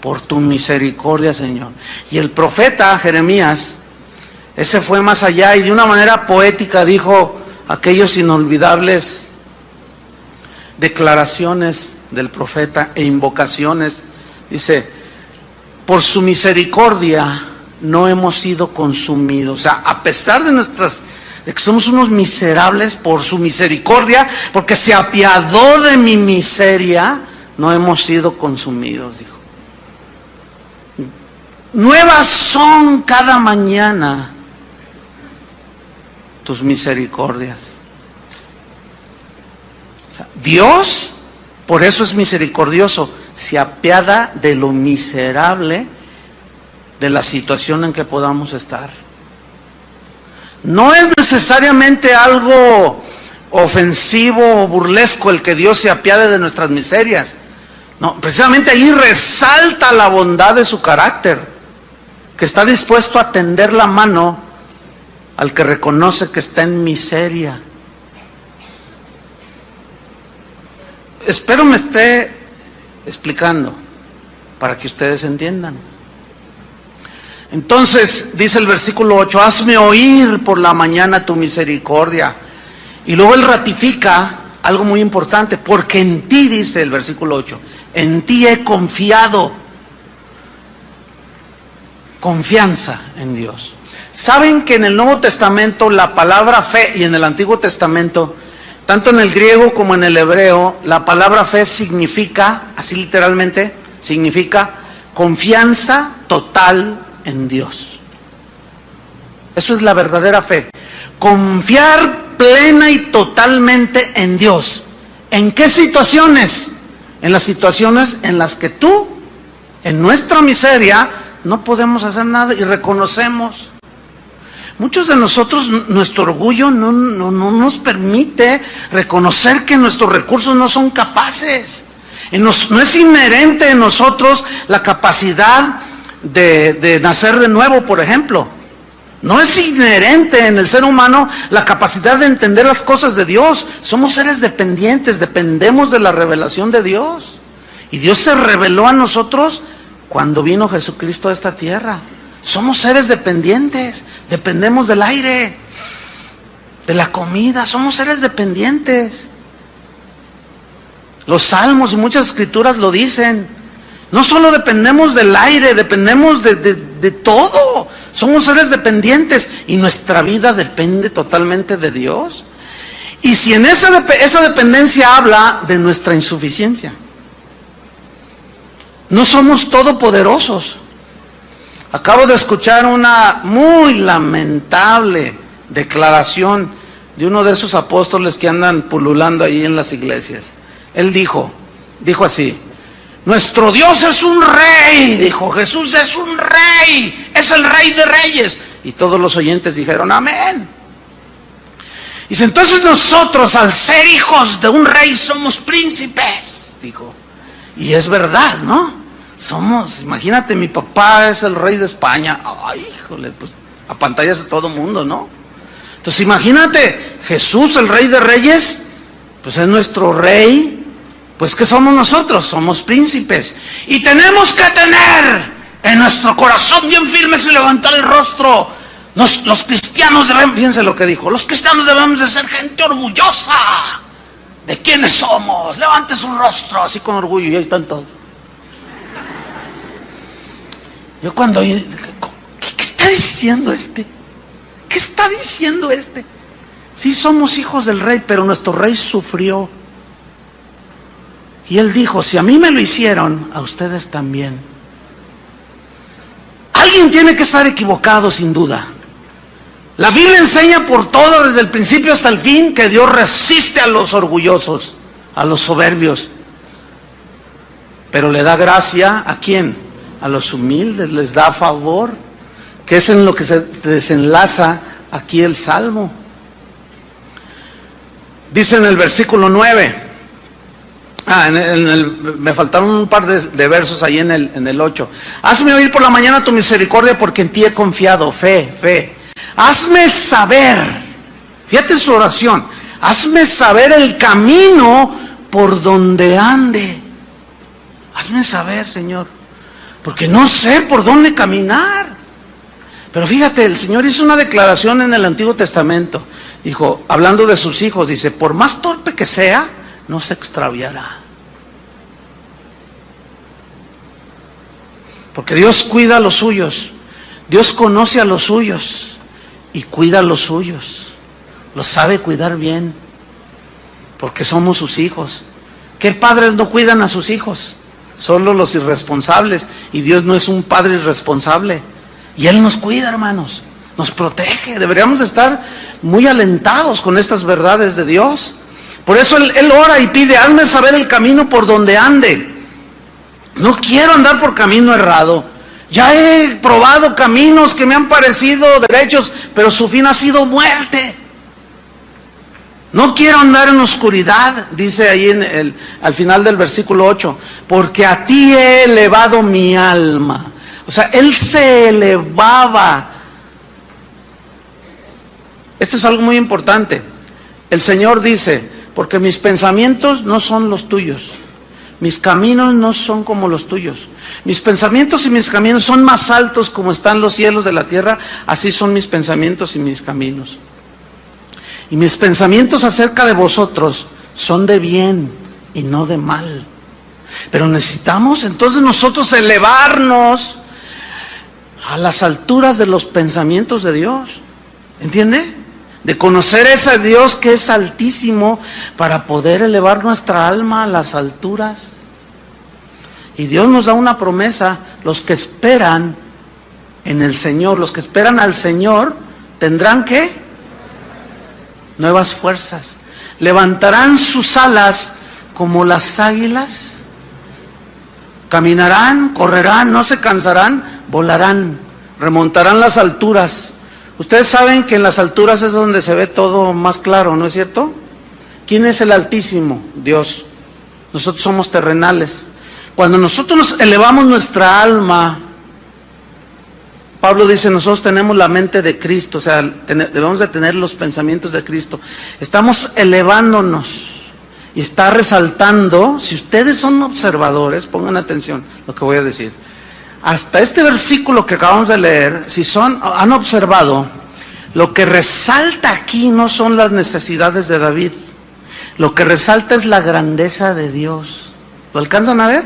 Por tu misericordia, Señor. Y el profeta Jeremías, ese fue más allá y de una manera poética dijo aquellos inolvidables declaraciones del profeta e invocaciones. Dice, por su misericordia no hemos sido consumidos. O sea, a pesar de que somos unos miserables, por su misericordia, porque se apiadó de mi miseria, no hemos sido consumidos, dijo. Nuevas son cada mañana tus misericordias. O sea, Dios, por eso es misericordioso, se apiada de lo miserable de la situación en que podamos estar. No es necesariamente algo ofensivo o burlesco el que Dios se apiade de nuestras miserias. No, precisamente ahí resalta la bondad de su carácter, que está dispuesto a tender la mano al que reconoce que está en miseria. Espero me esté explicando para que ustedes entiendan. Entonces, dice el versículo 8, hazme oír por la mañana tu misericordia. Y luego él ratifica algo muy importante, porque en ti, dice el versículo 8, en ti he confiado. Confianza en Dios. ¿Saben que en el Nuevo Testamento la palabra fe, y en el Antiguo Testamento, tanto en el griego como en el hebreo, la palabra fe significa, así literalmente, significa confianza total en Dios? Eso es la verdadera fe. Confiar plena y totalmente en Dios. ¿En qué situaciones? En las situaciones en las que tú, en nuestra miseria, no podemos hacer nada y reconocemos. Muchos de nosotros, nuestro orgullo no nos permite reconocer que nuestros recursos no son capaces. No es inherente en nosotros la capacidad de nacer de nuevo, por ejemplo. No es inherente en el ser humano la capacidad de entender las cosas de Dios. Somos seres dependientes, dependemos de la revelación de Dios. Y Dios se reveló a nosotros cuando vino Jesucristo a esta tierra. Somos seres dependientes, dependemos del aire, de la comida, somos seres dependientes. Los salmos y muchas escrituras lo dicen. No solo dependemos del aire, dependemos de todo. Somos seres dependientes y nuestra vida depende totalmente de Dios. Y si en esa dependencia habla de nuestra insuficiencia. No somos todopoderosos. Acabo de escuchar una muy lamentable declaración de uno de esos apóstoles que andan pululando ahí en las iglesias. Él dijo así: nuestro Dios es un rey, dijo, Jesús es un rey, es el rey de reyes. Y todos los oyentes dijeron amén. Dice, entonces nosotros al ser hijos de un rey somos príncipes, dijo. Y es verdad, ¿no? Somos, imagínate, mi papá es el rey de España. Ay, híjole, pues apantallas a todo mundo, ¿no? Entonces imagínate, Jesús, el rey de reyes, pues es nuestro rey. Pues ¿qué somos nosotros? Somos príncipes. Y tenemos que tener en nuestro corazón bien firmes y levantar el rostro. Los cristianos debemos, fíjense lo que dijo, los cristianos debemos de ser gente orgullosa de quiénes somos. Levante su rostro así con orgullo, y ahí están todos. Yo cuando oí, ¿qué está diciendo este? ¿Qué está diciendo este? Sí somos hijos del rey, pero nuestro rey sufrió. Y él dijo, si a mí me lo hicieron, a ustedes también. Alguien tiene que estar equivocado, sin duda. La Biblia enseña por todo, desde el principio hasta el fin, que Dios resiste a los orgullosos, a los soberbios. Pero le da gracia, ¿a quién? A los humildes, les da favor, que es en lo que se desenlaza aquí el Salmo. Dice en el versículo 9, me faltaron un par de versos ahí en el 8. Hazme oír por la mañana tu misericordia, porque en ti he confiado. Fe. Hazme saber Fíjate su oración. Hazme saber el camino por donde ande. Hazme saber, Señor, porque no sé por dónde caminar. Pero fíjate, el Señor hizo una declaración en el Antiguo Testamento. Dijo, hablando de sus hijos, dice, por más torpe que sea, no se extraviará. Porque Dios cuida a los suyos. Dios conoce a los suyos y cuida a los suyos. Los sabe cuidar bien, porque somos sus hijos. ¿Qué padres no cuidan a sus hijos? Solo los irresponsables. Y Dios no es un padre irresponsable. Y Él nos cuida, hermanos. Nos protege. Deberíamos estar muy alentados con estas verdades de Dios. Por eso Él ora y pide, hazme saber el camino por donde ande. No quiero andar por camino errado. Ya he probado caminos que me han parecido derechos, pero su fin ha sido muerte. No quiero andar en oscuridad, dice ahí al final del versículo 8, porque a ti he elevado mi alma. O sea, Él se elevaba. Esto es algo muy importante. El Señor dice, porque mis pensamientos no son los tuyos, mis caminos no son como los tuyos. Mis pensamientos y mis caminos son más altos como están los cielos de la tierra, así son mis pensamientos y mis caminos. Y mis pensamientos acerca de vosotros son de bien y no de mal. Pero necesitamos entonces nosotros elevarnos a las alturas de los pensamientos de Dios. ¿Entiende? De conocer ese Dios que es altísimo para poder elevar nuestra alma a las alturas. Y Dios nos da una promesa: los que esperan en el Señor, los que esperan al Señor, tendrán ¿qué? Nuevas fuerzas. Levantarán sus alas como las águilas. Caminarán, correrán, no se cansarán, volarán, remontarán las alturas. Ustedes saben que en las alturas es donde se ve todo más claro, ¿no es cierto? ¿Quién es el Altísimo? Dios. Nosotros somos terrenales. Cuando nosotros nos elevamos nuestra alma, Pablo dice, nosotros tenemos la mente de Cristo, o sea, debemos de tener los pensamientos de Cristo. Estamos elevándonos y está resaltando. Si ustedes son observadores, pongan atención lo que voy a decir. Hasta este versículo que acabamos de leer, si han observado, lo que resalta aquí no son las necesidades de David. Lo que resalta es la grandeza de Dios. ¿Lo alcanzan a ver?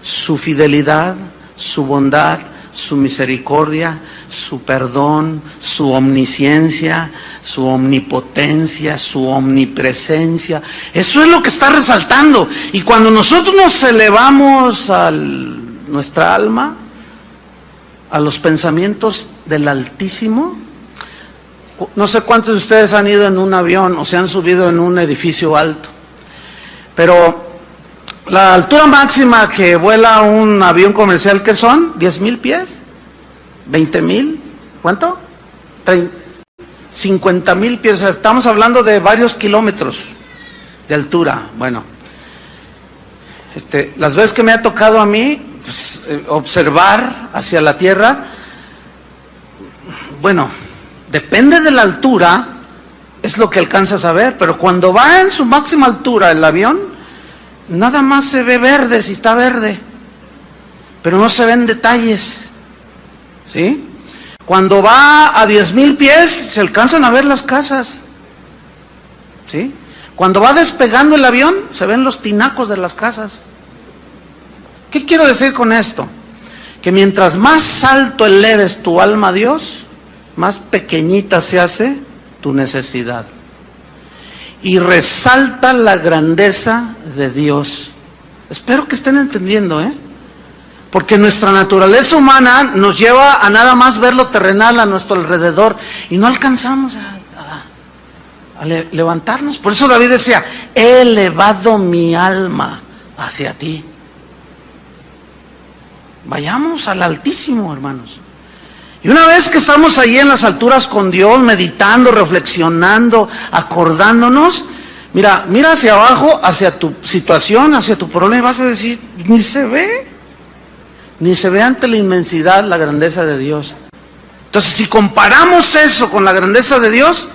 Su fidelidad, su bondad, su misericordia, su perdón, su omnisciencia, su omnipotencia, su omnipresencia. Eso es lo que está resaltando. Y cuando nosotros nos elevamos a nuestra alma, a los pensamientos del Altísimo, no sé cuántos de ustedes han ido en un avión o se han subido en un edificio alto, pero la altura máxima que vuela un avión comercial, ¿qué son? ¿10,000 pies? ¿20,000? ¿Cuánto? 50,000 pies. O sea, estamos hablando de varios kilómetros de altura. Bueno, las veces que me ha tocado a mí pues, observar hacia la tierra, bueno, depende de la altura, es lo que alcanzas a ver, pero cuando va en su máxima altura el avión, nada más se ve verde si está verde, pero no se ven detalles, ¿sí? Cuando va a 10,000 pies se alcanzan a ver las casas, ¿sí? Cuando va despegando el avión se ven los tinacos de las casas. ¿Qué quiero decir con esto? Que mientras más alto eleves tu alma a Dios, más pequeñita se hace tu necesidad. Y resalta la grandeza de Dios. Espero que estén entendiendo, porque nuestra naturaleza humana nos lleva a nada más ver lo terrenal a nuestro alrededor y no alcanzamos a levantarnos. Por eso David decía, he elevado mi alma hacia ti. Vayamos al Altísimo, hermanos. Y una vez que estamos ahí en las alturas con Dios, meditando, reflexionando, acordándonos, mira hacia abajo, hacia tu situación, hacia tu problema, y vas a decir, ni se ve ante la inmensidad, la grandeza de Dios. Entonces, si comparamos eso con la grandeza de Dios,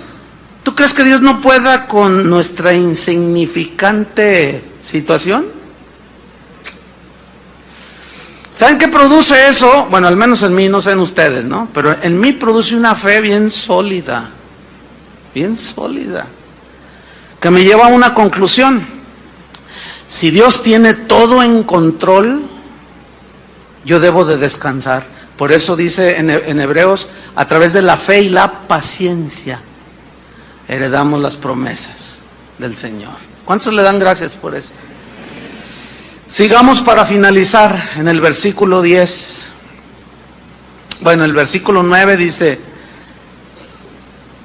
¿Tú crees que Dios no pueda con nuestra insignificante situación? ¿Saben qué produce eso? Bueno, al menos en mí, no sé en ustedes, ¿no? Pero en mí produce una fe bien sólida, que me lleva a una conclusión. Si Dios tiene todo en control, yo debo de descansar. Por eso dice en Hebreos, a través de la fe y la paciencia, heredamos las promesas del Señor. ¿Cuántos le dan gracias por eso? Sigamos para finalizar en el versículo 10. Bueno, el versículo 9 dice: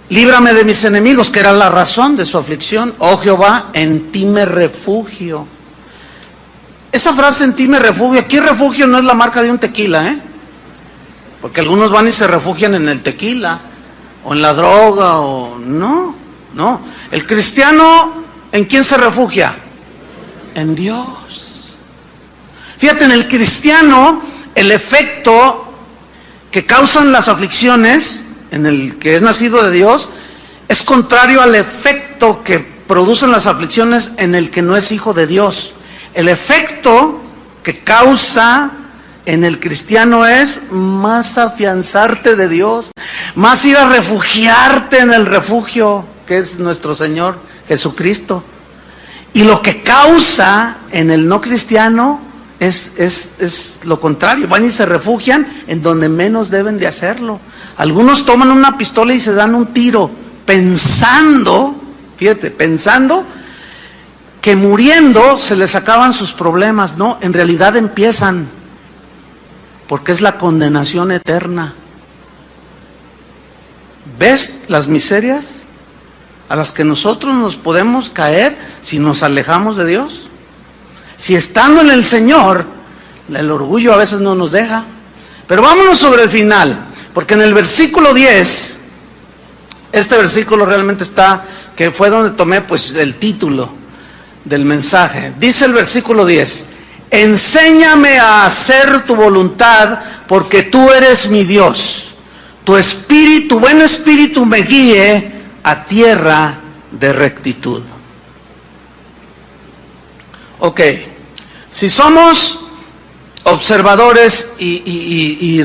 líbrame de mis enemigos, que era la razón de su aflicción. Oh Jehová, en ti me refugio. Esa frase, en ti me refugio, aquí refugio no es la marca de un tequila, porque algunos van y se refugian en el tequila, o en la droga, o no. El cristiano, ¿en quién se refugia? En Dios. Fíjate, en el cristiano, el efecto que causan las aflicciones, en el que es nacido de Dios, es contrario al efecto que producen las aflicciones en el que no es hijo de Dios. El efecto que causa en el cristiano es más afianzarte de Dios, más ir a refugiarte en el refugio que es nuestro Señor Jesucristo. Y lo que causa en el no cristiano es lo contrario. Van y se refugian en donde menos deben de hacerlo. Algunos toman una pistola y se dan un tiro pensando, fíjate, pensando que muriendo se les acaban sus problemas. No, en realidad empiezan, porque es la condenación eterna. ¿Ves las miserias a las que nosotros nos podemos caer si nos alejamos de Dios? Si estando en el Señor, el orgullo a veces no nos deja. Pero vámonos sobre el final, porque en el versículo 10, este versículo realmente está, que fue donde tomé pues el título del mensaje. Dice el versículo 10: enséñame a hacer tu voluntad, porque tú eres mi Dios. Tu espíritu, buen espíritu me guíe a tierra de rectitud. Ok, si somos observadores y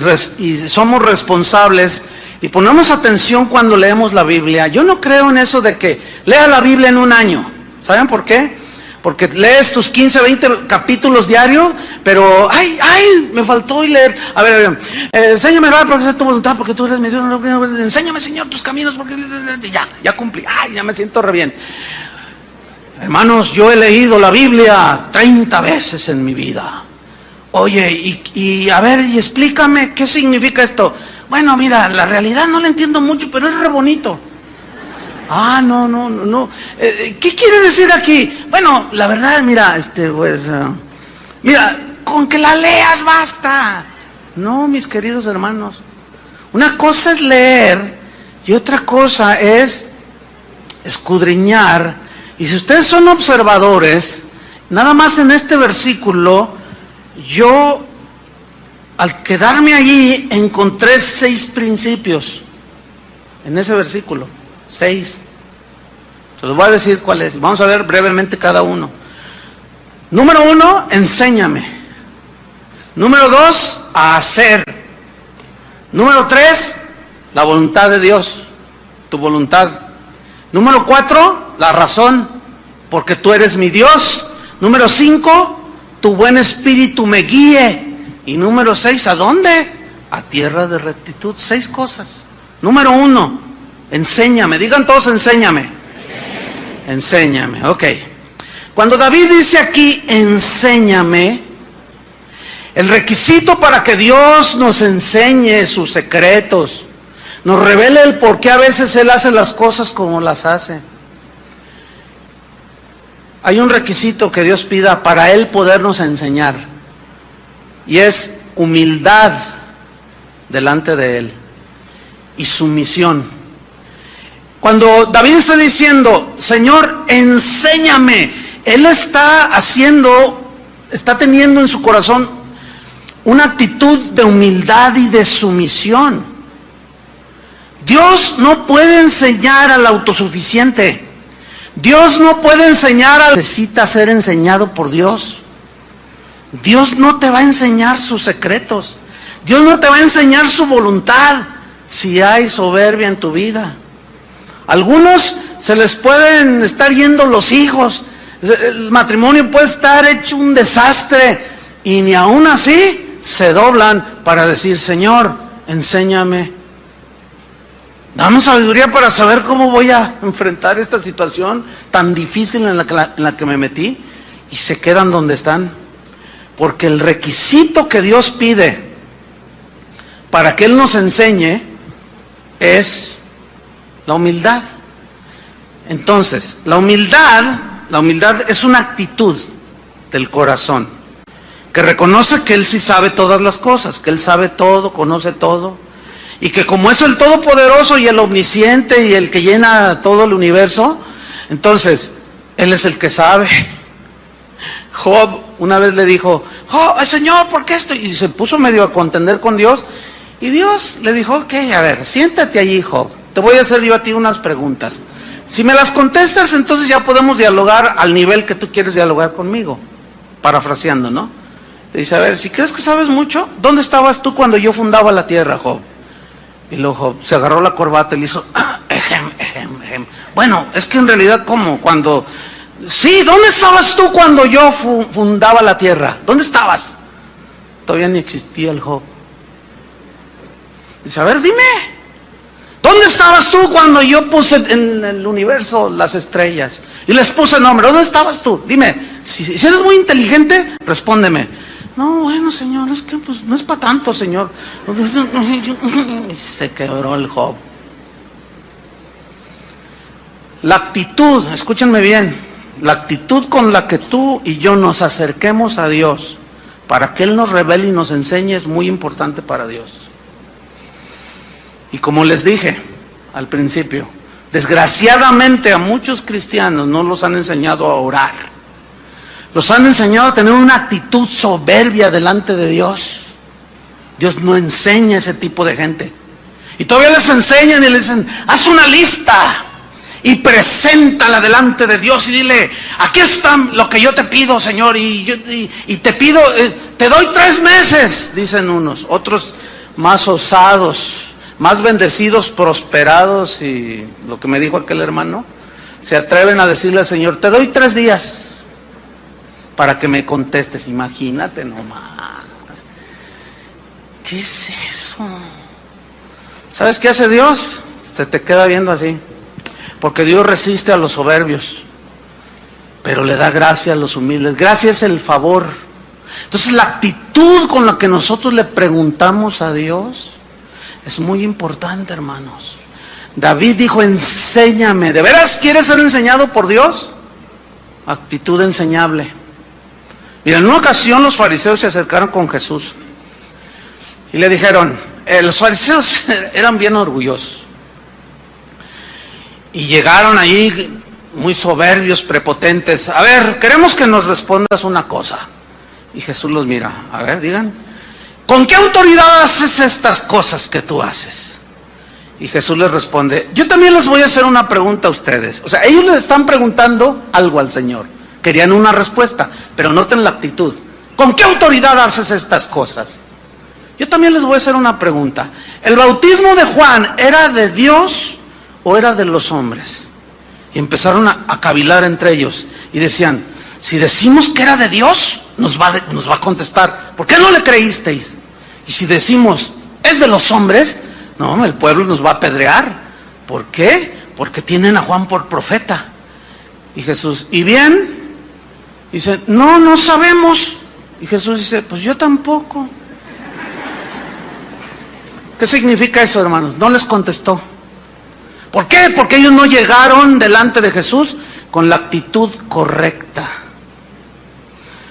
somos responsables y ponemos atención cuando leemos la Biblia, yo no creo en eso de que lea la Biblia en un año. ¿Saben por qué? Porque lees tus 15, 20 capítulos diarios, pero ¡ay! Me faltó leer. A ver, enséñame, porque es tu voluntad, porque tú eres mi Dios. Enséñame, Señor, tus caminos, porque ya cumplí. ¡Ay, ya me siento re bien! Hermanos, yo he leído la Biblia 30 veces en mi vida. Oye, y a ver, y explícame, ¿qué significa esto? Bueno, mira, la realidad no la entiendo mucho, pero es re bonito. No. ¿Qué quiere decir aquí? Bueno, la verdad, mira, mira, con que la leas basta. No, mis queridos hermanos. Una cosa es leer y otra cosa es escudriñar. Y si ustedes son observadores, nada más en este versículo, yo al quedarme allí encontré 6 principios. En ese versículo, 6. Se los voy a decir cuáles. Vamos a ver brevemente cada uno. Número 1, enséñame. Número 2, a hacer. Número 3, la voluntad de Dios, tu voluntad. Número 4, la razón, porque tú eres mi Dios. Número 5, tu buen espíritu me guíe. Y número 6, ¿a dónde? A tierra de rectitud. 6 cosas. Número 1, enséñame. Digan todos, enséñame. Enséñame, ok. Cuando David dice aquí, enséñame, el requisito para que Dios nos enseñe sus secretos, nos revele el por qué a veces Él hace las cosas como las hace. Hay un requisito que Dios pida para Él podernos enseñar, y es humildad delante de Él y sumisión. Cuando David está diciendo, Señor, enséñame, Él está teniendo en su corazón una actitud de humildad y de sumisión. Dios no puede enseñar al autosuficiente. Dios no puede enseñar al... Necesita ser enseñado por Dios. Dios no te va a enseñar sus secretos. Dios no te va a enseñar su voluntad si hay soberbia en tu vida. Algunos se les pueden estar yendo los hijos. El matrimonio puede estar hecho un desastre y ni aún así se doblan para decir: Señor, enséñame. Dame sabiduría para saber cómo voy a enfrentar esta situación tan difícil en la que me metí. Y se quedan donde están. Porque el requisito que Dios pide para que Él nos enseñe es la humildad. Entonces, la humildad es una actitud del corazón que reconoce que Él sí sabe todas las cosas, que Él sabe todo, conoce todo, y que como es el Todopoderoso y el Omnisciente y el que llena todo el universo, entonces Él es el que sabe. Job una vez le dijo: "Oh, Señor, ¿por qué esto?" Y se puso medio a contender con Dios, y Dios le dijo: "Ok, a ver, siéntate allí, Job, te voy a hacer yo a ti unas preguntas. Si me las contestas, entonces ya podemos dialogar al nivel que tú quieres dialogar conmigo." Parafraseando, ¿no? Le dice: "A ver, si crees que sabes mucho, ¿dónde estabas tú cuando yo fundaba la tierra, Job?" Y luego Job se agarró la corbata y le hizo: "Bueno, es que en realidad, ¿cómo? Cuando... Sí, ¿dónde estabas tú cuando yo fundaba la tierra? ¿Dónde estabas?" Todavía ni existía el Job. Dice: "A ver, dime, ¿dónde estabas tú cuando yo puse en el universo las estrellas y les puse nombre? ¿Dónde estabas tú? Dime, si eres muy inteligente, respóndeme." "No, bueno, Señor, es que pues no es para tanto, Señor." Se quebró el Job. La actitud, escúchenme bien, la actitud con la que tú y yo nos acerquemos a Dios para que Él nos revele y nos enseñe es muy importante para Dios. Y como les dije al principio, desgraciadamente a muchos cristianos no los han enseñado a orar. Los han enseñado a tener una actitud soberbia delante de Dios. Dios no enseña a ese tipo de gente. Y todavía les enseñan y les dicen: "Haz una lista y preséntala delante de Dios y dile: aquí está lo que yo te pido, Señor, y te pido, te doy 3 meses", dicen unos. Otros más osados, más bendecidos, prosperados, y lo que me dijo aquel hermano, se atreven a decirle al Señor: "Te doy 3 días para que me contestes." Imagínate nomás. ¿Qué es eso? ¿Sabes qué hace Dios? Se te queda viendo así. Porque Dios resiste a los soberbios, pero le da gracia a los humildes. Gracia es el favor. Entonces la actitud con la que nosotros le preguntamos a Dios es muy importante, hermanos. David dijo: "Enséñame". ¿De veras quieres ser enseñado por Dios? Actitud enseñable. Mira, en una ocasión los fariseos se acercaron con Jesús y le dijeron, los fariseos eran bien orgullosos, y llegaron ahí muy soberbios, prepotentes: "A ver, queremos que nos respondas una cosa." Y Jesús los mira: "A ver, digan, ¿con qué autoridad haces estas cosas que tú haces?" Y Jesús les responde: "Yo también les voy a hacer una pregunta a ustedes." O sea, ellos les están preguntando algo al Señor. Querían una respuesta, pero noten la actitud. ¿Con qué autoridad haces estas cosas? Yo también les voy a hacer una pregunta. ¿El bautismo de Juan era de Dios o era de los hombres? Y empezaron a cavilar entre ellos y decían: si decimos que era de Dios, nos va a contestar: ¿por qué no le creísteis? Y si decimos es de los hombres, no, el pueblo nos va a apedrear. ¿Por qué? Porque tienen a Juan por profeta. Y Jesús: ¿y bien? Dice: no sabemos. Y Jesús dice: pues yo tampoco. ¿Qué significa eso, hermanos? No les contestó. ¿Por qué? Porque ellos no llegaron delante de Jesús con la actitud correcta.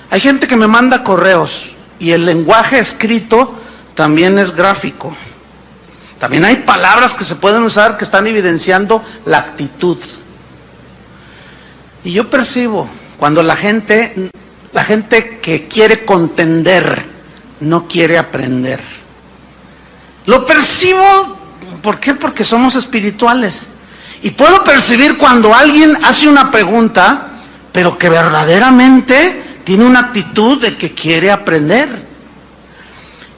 Hay gente que me manda correos y el lenguaje escrito también es gráfico. También hay palabras que se pueden usar que están evidenciando la actitud. Y yo percibo cuando la gente que quiere contender no quiere aprender. Lo percibo ¿Por qué? Porque somos espirituales. Y puedo percibir cuando alguien hace una pregunta, pero que verdaderamente tiene una actitud de que quiere aprender.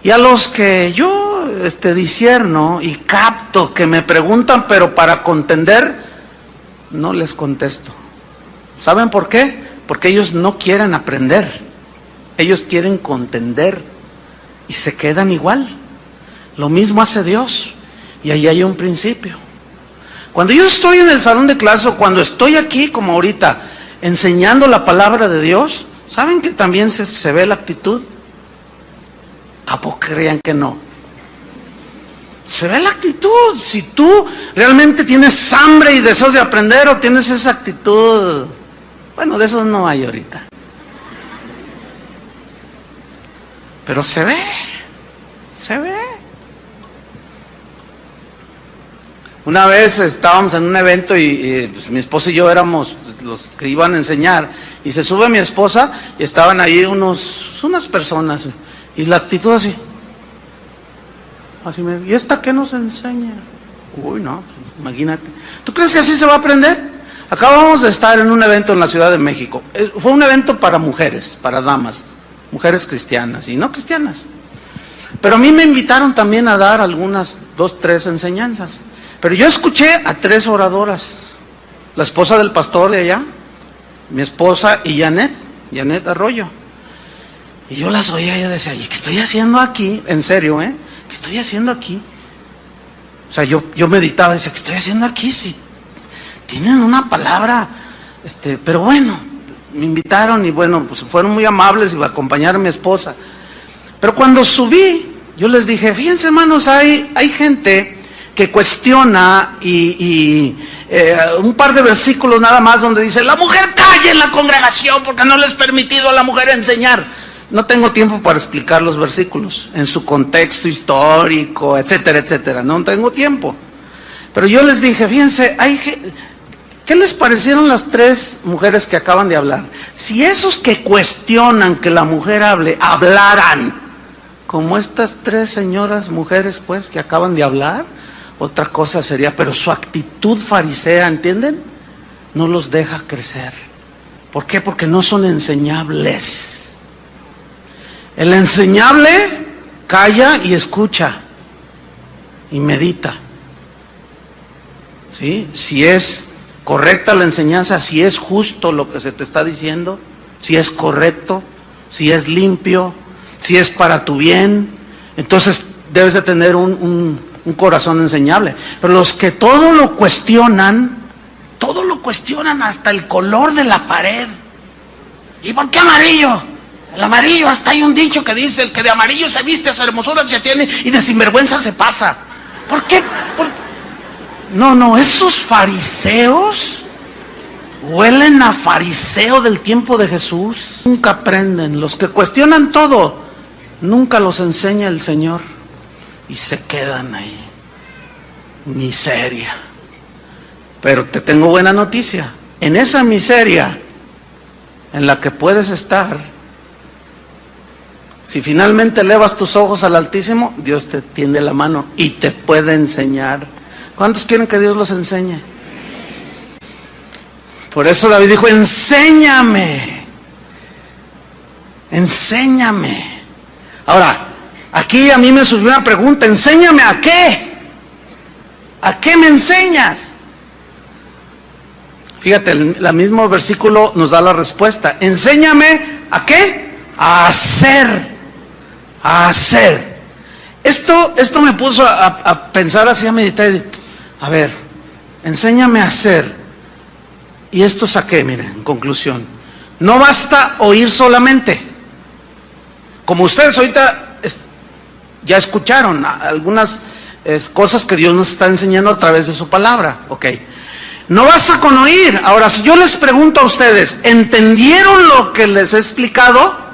Y a los que yo discierno y capto que me preguntan, pero para contender, no les contesto. ¿Saben por qué? Porque ellos no quieren aprender. Ellos quieren contender y se quedan igual. Lo mismo hace Dios. Y ahí hay un principio. Cuando yo estoy en el salón de clase o cuando estoy aquí como ahorita enseñando la palabra de Dios, ¿saben que también se ve la actitud? ¿A poco crean que no? Se ve la actitud. Si tú realmente tienes hambre y deseos de aprender o tienes esa actitud, bueno, de eso no hay ahorita. Pero se ve. Una vez estábamos en un evento y pues, mi esposa y yo éramos los que iban a enseñar, y se sube mi esposa y estaban ahí unas personas, y la actitud así ¿y esta qué nos enseña? Uy, no, imagínate. ¿Tú crees que así se va a aprender? Acabamos de estar en un evento en la Ciudad de México. Fue un evento para mujeres, para damas, mujeres cristianas y no cristianas. Pero a mí me invitaron también a dar algunas 2, 3 enseñanzas. Pero yo escuché a 3 oradoras. La esposa del pastor de allá, mi esposa y Janet Arroyo. Y yo las oía y yo decía, ¿y qué estoy haciendo aquí? En serio, ¿qué estoy haciendo aquí? O sea, yo meditaba, decía, ¿qué estoy haciendo aquí? Si tienen una palabra, pero bueno, me invitaron y bueno, pues fueron muy amables y me acompañaron a mi esposa. Pero cuando subí, yo les dije, fíjense hermanos, hay gente que cuestiona y un par de versículos nada más donde dice, la mujer calle en la congregación porque no le es permitido a la mujer enseñar. No tengo tiempo para explicar los versículos en su contexto histórico, etcétera, etcétera. No tengo tiempo. Pero yo les dije, fíjense, ¿qué les parecieron las 3 mujeres que acaban de hablar? Si esos que cuestionan que la mujer hablaran como estas 3 señoras mujeres pues que acaban de hablar, otra cosa sería, pero su actitud farisea, ¿entienden? No los deja crecer. ¿Por qué? Porque no son enseñables. El enseñable calla y escucha y medita. ¿Sí? Si es correcta la enseñanza, si es justo lo que se te está diciendo, si es correcto, si es limpio, si es para tu bien, entonces debes de tener un corazón enseñable. Pero los que todo lo cuestionan hasta el color de la pared. ¿Y por qué amarillo? El amarillo, hasta hay un dicho que dice, el que de amarillo se viste, su hermosura se tiene y de sinvergüenza se pasa. ¿Por qué? No, esos fariseos huelen a fariseo del tiempo de Jesús. Nunca aprenden. Los que cuestionan todo, nunca los enseña el Señor. Y se quedan ahí. Miseria. Pero te tengo buena noticia. En esa miseria en la que puedes estar, si finalmente elevas tus ojos al Altísimo, Dios te tiende la mano y te puede enseñar. ¿Cuántos quieren que Dios los enseñe? Por eso David dijo, enséñame. Ahora, aquí a mí me surgió una pregunta, ¿enséñame a qué? ¿A qué me enseñas? Fíjate, el mismo versículo nos da la respuesta. Enséñame a qué? A hacer. Esto me puso a pensar así, a meditar. A ver, enséñame a hacer. ¿Y esto saqué? Miren, en conclusión. No basta oír solamente. Como ustedes ahorita ya escucharon algunas cosas que Dios nos está enseñando a través de su palabra. Ok. No basta con oír. Ahora, si yo les pregunto a ustedes, ¿entendieron lo que les he explicado?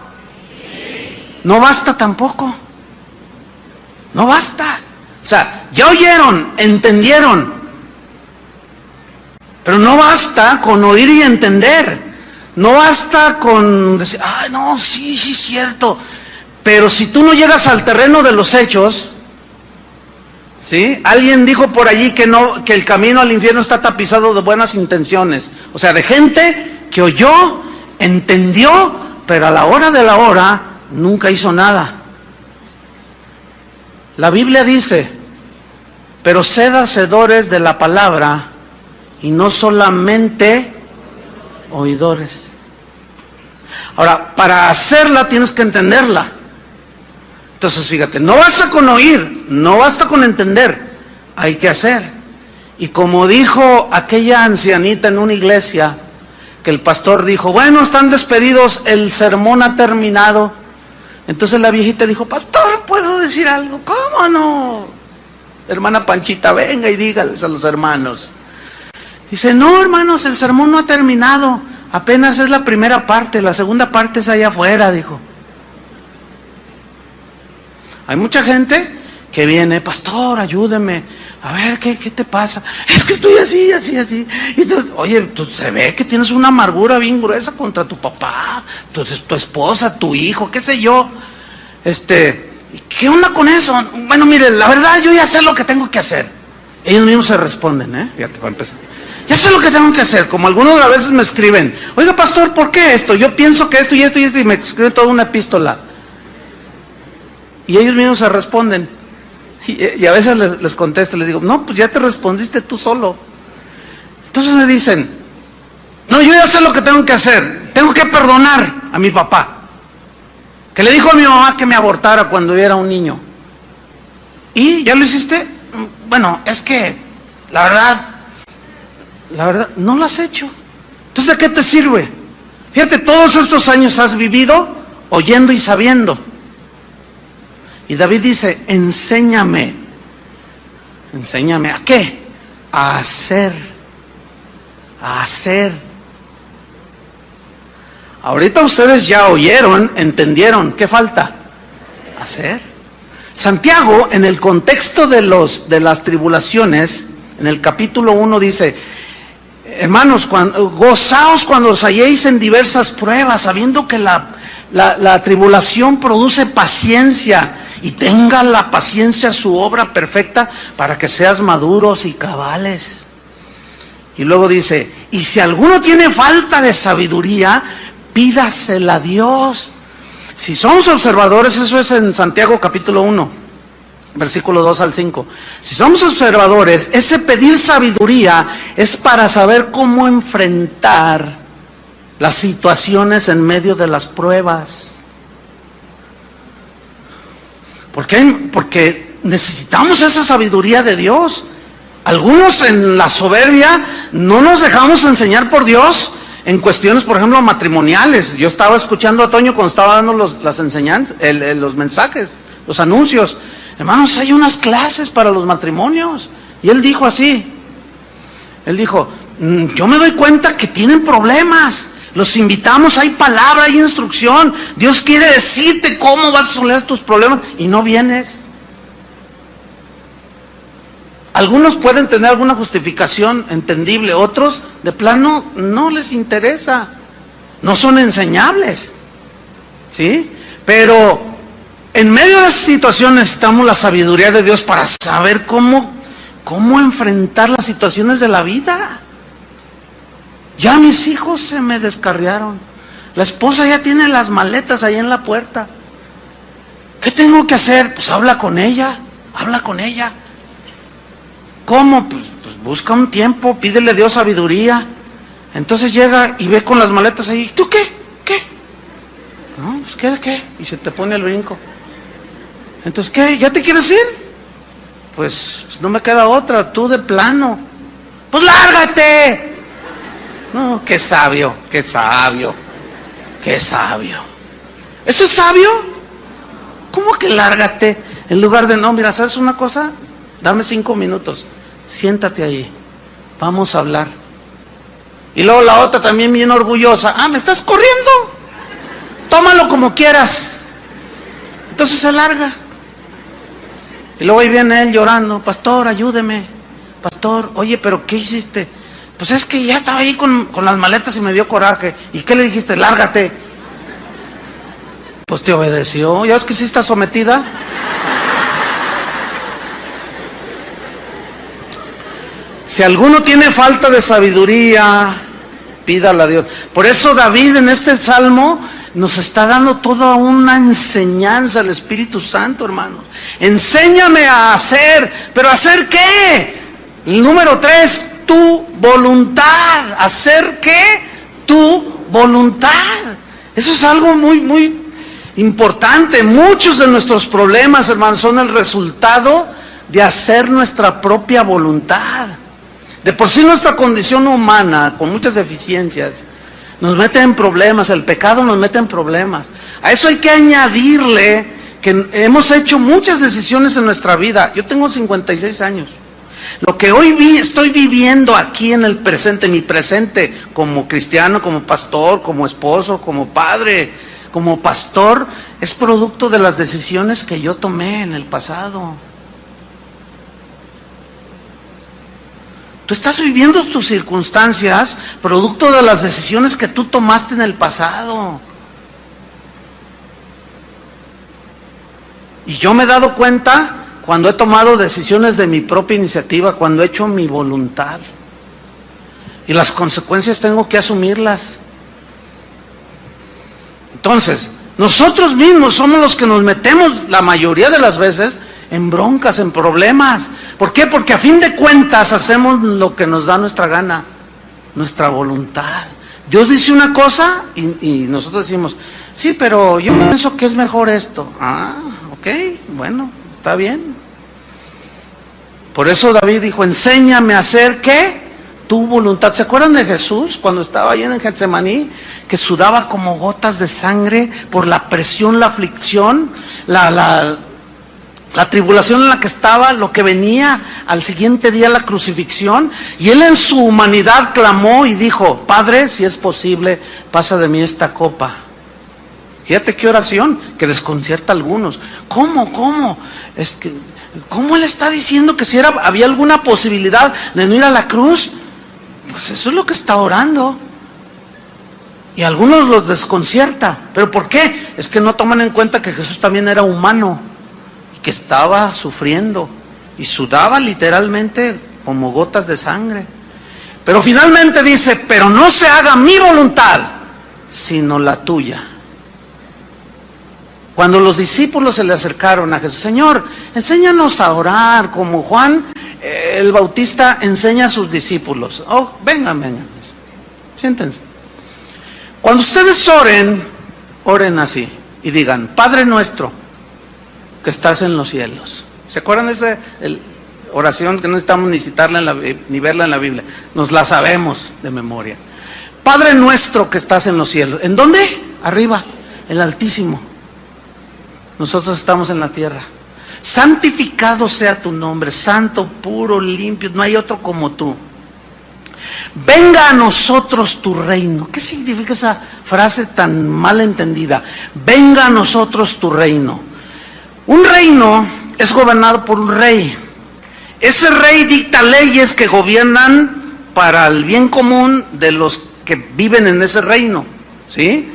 No basta tampoco. No basta. O sea, ya oyeron, entendieron. Pero no basta con oír y entender. No basta con decir, ay, no, sí, cierto. Pero si tú no llegas al terreno de los hechos, ¿Sí? Alguien dijo por allí que no, que el camino al infierno está tapizado de buenas intenciones. O sea, de gente que oyó, entendió, pero a la hora de la hora nunca hizo nada. La Biblia dice, pero sed hacedores de la palabra y no solamente oidores. Ahora, para hacerla tienes que entenderla. Entonces, fíjate, no basta con oír, no basta con entender, hay que hacer. Y como dijo aquella ancianita en una iglesia, que el pastor dijo, bueno, están despedidos, el sermón ha terminado. Entonces la viejita dijo, pastor, ¿puedo decir algo? ¿Cómo no? Hermana Panchita, venga y dígales a los hermanos. Dice, no, hermanos, el sermón no ha terminado, apenas es la primera parte, la segunda parte es allá afuera, dijo. Hay mucha gente que viene, pastor, ayúdeme, a ver, ¿qué te pasa? Es que estoy así, así, así. Y tú, oye, tú se ve que tienes una amargura bien gruesa contra tu papá, tu esposa, tu hijo, qué sé yo. ¿Qué onda con eso? Bueno, mire, la verdad, yo ya sé lo que tengo que hacer. Ellos mismos se responden, fíjate, para empezar. Ya sé lo que tengo que hacer, como algunos a veces me escriben, oiga, pastor, ¿por qué esto? Yo pienso que esto y esto y esto, y me escriben toda una epístola. Y ellos mismos se responden. Y a veces les contesto, les digo, no, pues ya te respondiste tú solo. Entonces me dicen, no, yo ya sé lo que tengo que hacer. Tengo que perdonar a mi papá, que le dijo a mi mamá que me abortara cuando yo era un niño. ¿Y ya lo hiciste? Bueno, es que la verdad, no lo has hecho. Entonces, ¿de qué te sirve? Fíjate, todos estos años has vivido oyendo y sabiendo. Y David dice, enséñame. ¿Enséñame a qué? A hacer. A hacer. Ahorita ustedes ya oyeron, entendieron. ¿Qué falta? Hacer. Santiago, en el contexto de las tribulaciones, en el capítulo 1 dice, hermanos, gozaos cuando os halléis en diversas pruebas, sabiendo que la tribulación produce paciencia, y tenga la paciencia su obra perfecta para que seas maduros y cabales. Y luego dice, y si alguno tiene falta de sabiduría, pídasela a Dios. Si somos observadores, eso es en Santiago capítulo 1, versículo 2 al 5. Si somos observadores, ese pedir sabiduría es para saber cómo enfrentar las situaciones en medio de las pruebas. ¿Por qué? Porque necesitamos esa sabiduría de Dios. Algunos en la soberbia no nos dejamos enseñar por Dios en cuestiones, por ejemplo, matrimoniales. Yo estaba escuchando a Toño cuando estaba dando las enseñanzas, los mensajes, los anuncios. Hermanos, hay unas clases para los matrimonios. Y él dijo así, él dijo, yo me doy cuenta que tienen problemas. Los invitamos, hay palabra, hay instrucción. Dios quiere decirte cómo vas a resolver tus problemas y no vienes. Algunos pueden tener alguna justificación entendible, otros de plano no les interesa, no son enseñables, ¿sí? Pero en medio de esa situación necesitamos la sabiduría de Dios para saber cómo enfrentar las situaciones de la vida. Ya mis hijos se me descarriaron, la esposa ya tiene las maletas ahí en la puerta. ¿Qué tengo que hacer? Pues habla con ella. ¿Cómo? Pues busca un tiempo, pídele a Dios sabiduría. Entonces llega y ve con las maletas ahí. ¿Tú qué? No, pues ¿qué? Y se te pone el brinco. Entonces, ¿qué? ¿Ya te quieres ir? Pues no me queda otra, tú de plano. Pues lárgate. No, qué sabio. ¿Eso es sabio? ¿Cómo que lárgate? En lugar de, no, mira, ¿sabes una cosa? Dame 5 minutos, siéntate ahí, vamos a hablar. Y luego la otra también bien orgullosa, ¿me estás corriendo? Tómalo como quieras. Entonces se larga. Y luego ahí viene él llorando, pastor, ayúdeme. Pastor, oye, pero ¿qué hiciste? Pues es que ya estaba ahí con las maletas y me dio coraje. ¿Y qué le dijiste? Lárgate. Pues te obedeció. ¿Ya ves que sí está sometida? Si alguno tiene falta de sabiduría, pídala a Dios. Por eso David en este salmo nos está dando toda una enseñanza al Espíritu Santo, hermanos. Enséñame a hacer, ¿pero hacer qué? El número 3, tu voluntad. ¿Hacer qué? Tu voluntad. Eso es algo muy importante. Muchos de nuestros problemas, hermanos, son el resultado de hacer nuestra propia voluntad. De por sí nuestra condición humana, con muchas deficiencias, nos mete en problemas. El pecado nos mete en problemas. A eso hay que añadirle que hemos hecho muchas decisiones en nuestra vida. Yo tengo 56 años. Lo que hoy estoy viviendo aquí en el presente, mi presente, como cristiano, como pastor, como esposo, como padre, como pastor, es producto de las decisiones que yo tomé en el pasado. Tú estás viviendo tus circunstancias producto de las decisiones que tú tomaste en el pasado. Y yo me he dado cuenta cuando he tomado decisiones de mi propia iniciativa, cuando he hecho mi voluntad. Y las consecuencias tengo que asumirlas. Entonces, nosotros mismos somos los que nos metemos la mayoría de las veces en broncas, en problemas. ¿Por qué? Porque a fin de cuentas hacemos lo que nos da nuestra gana, nuestra voluntad. Dios dice una cosa y nosotros decimos, sí, pero yo pienso que es mejor esto. Ah, ok, bueno, está bien. Por eso David dijo, enséñame a hacer ¿qué? Tu voluntad. ¿Se acuerdan de Jesús cuando estaba allí en Getsemaní? Que sudaba como gotas de sangre por la presión, la aflicción, la tribulación en la que estaba, lo que venía al siguiente día, la crucifixión. Y él en su humanidad clamó y dijo, Padre, si es posible, pasa de mí esta copa. Fíjate qué oración que desconcierta a algunos. ¿Cómo? ¿Cómo él está diciendo que si había alguna posibilidad de no ir a la cruz? Pues eso es lo que está orando. Y a algunos los desconcierta. ¿Pero por qué? Es que no toman en cuenta que Jesús también era humano, que estaba sufriendo y sudaba literalmente como gotas de sangre. Pero finalmente dice, pero no se haga mi voluntad, sino la tuya. Cuando los discípulos se le acercaron a Jesús, Señor, enséñanos a orar como Juan el Bautista enseña a sus discípulos. Oh, vengan, siéntense. Cuando ustedes oren así y digan, Padre nuestro que estás en los cielos. ¿Se acuerdan de esa oración que no necesitamos ni citarla ni verla en la Biblia? Nos la sabemos de memoria. Padre nuestro que estás en los cielos. ¿En dónde? Arriba, el Altísimo. Nosotros estamos en la tierra. Santificado sea tu nombre, santo, puro, limpio, no hay otro como tú. Venga a nosotros tu reino. ¿Qué significa esa frase tan mal entendida? Venga a nosotros tu reino. Un reino es gobernado por un rey. Ese rey dicta leyes que gobiernan para el bien común de los que viven en ese reino, ¿sí?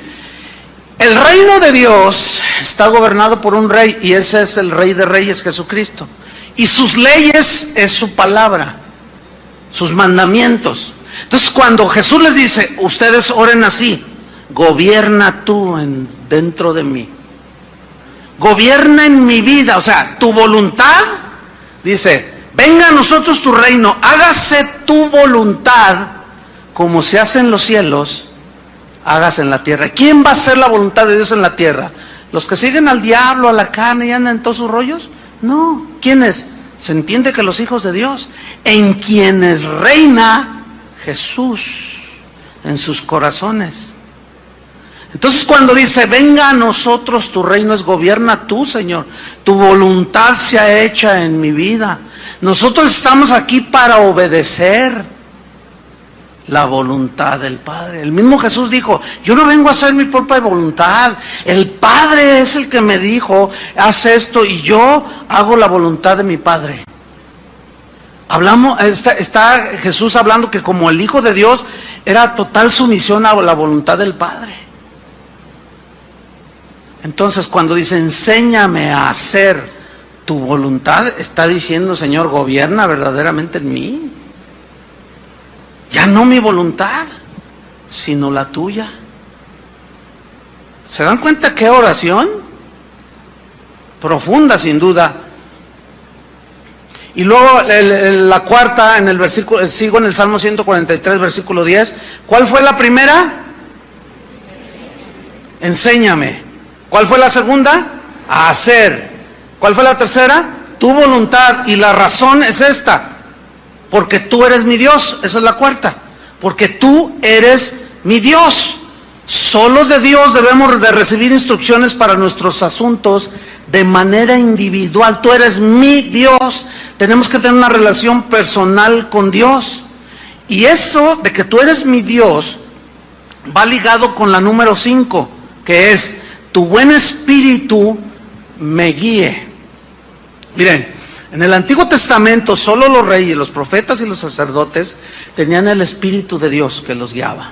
El reino de Dios está gobernado por un rey y ese es el Rey de Reyes, Jesucristo. Y sus leyes es su palabra, sus mandamientos. Entonces cuando Jesús les dice, ustedes oren así, gobierna tú dentro de mí. Gobierna en mi vida, o sea, tu voluntad, dice, venga a nosotros tu reino, hágase tu voluntad como se hace en los cielos, hágase en la tierra. ¿Quién va a hacer la voluntad de Dios en la tierra? ¿Los que siguen al diablo, a la carne y andan en todos sus rollos? No. ¿Quiénes? Se entiende que los hijos de Dios, en quienes reina Jesús en sus corazones. Entonces cuando dice, venga a nosotros tu reino, es gobierna tú, Señor. Tu voluntad sea hecha en mi vida. Nosotros estamos aquí para obedecer la voluntad del Padre. El mismo Jesús dijo, yo no vengo a hacer mi propia voluntad. El Padre es el que me dijo, haz esto y yo hago la voluntad de mi Padre. Está Jesús hablando que como el Hijo de Dios era total sumisión a la voluntad del Padre. Entonces cuando dice, enséñame a hacer tu voluntad, está diciendo, Señor, gobierna verdaderamente en mí. Ya no mi voluntad, sino la tuya. ¿Se dan cuenta qué oración? Profunda, sin duda. Y luego la cuarta, en el versículo, sigo en el Salmo 143, versículo 10. ¿Cuál fue la primera? Enséñame. ¿Cuál fue la segunda? A hacer. ¿Cuál fue la tercera? Tu voluntad. Y la razón es esta: porque tú eres mi Dios. Esa es la cuarta. Porque tú eres mi Dios. Solo de Dios debemos de recibir instrucciones para nuestros asuntos de manera individual. Tú eres mi Dios. Tenemos que tener una relación personal con Dios. Y eso de que tú eres mi Dios va ligado con la número 5, que es: tu buen espíritu me guíe. Miren, en el Antiguo Testamento solo los reyes, los profetas y los sacerdotes tenían el Espíritu de Dios que los guiaba.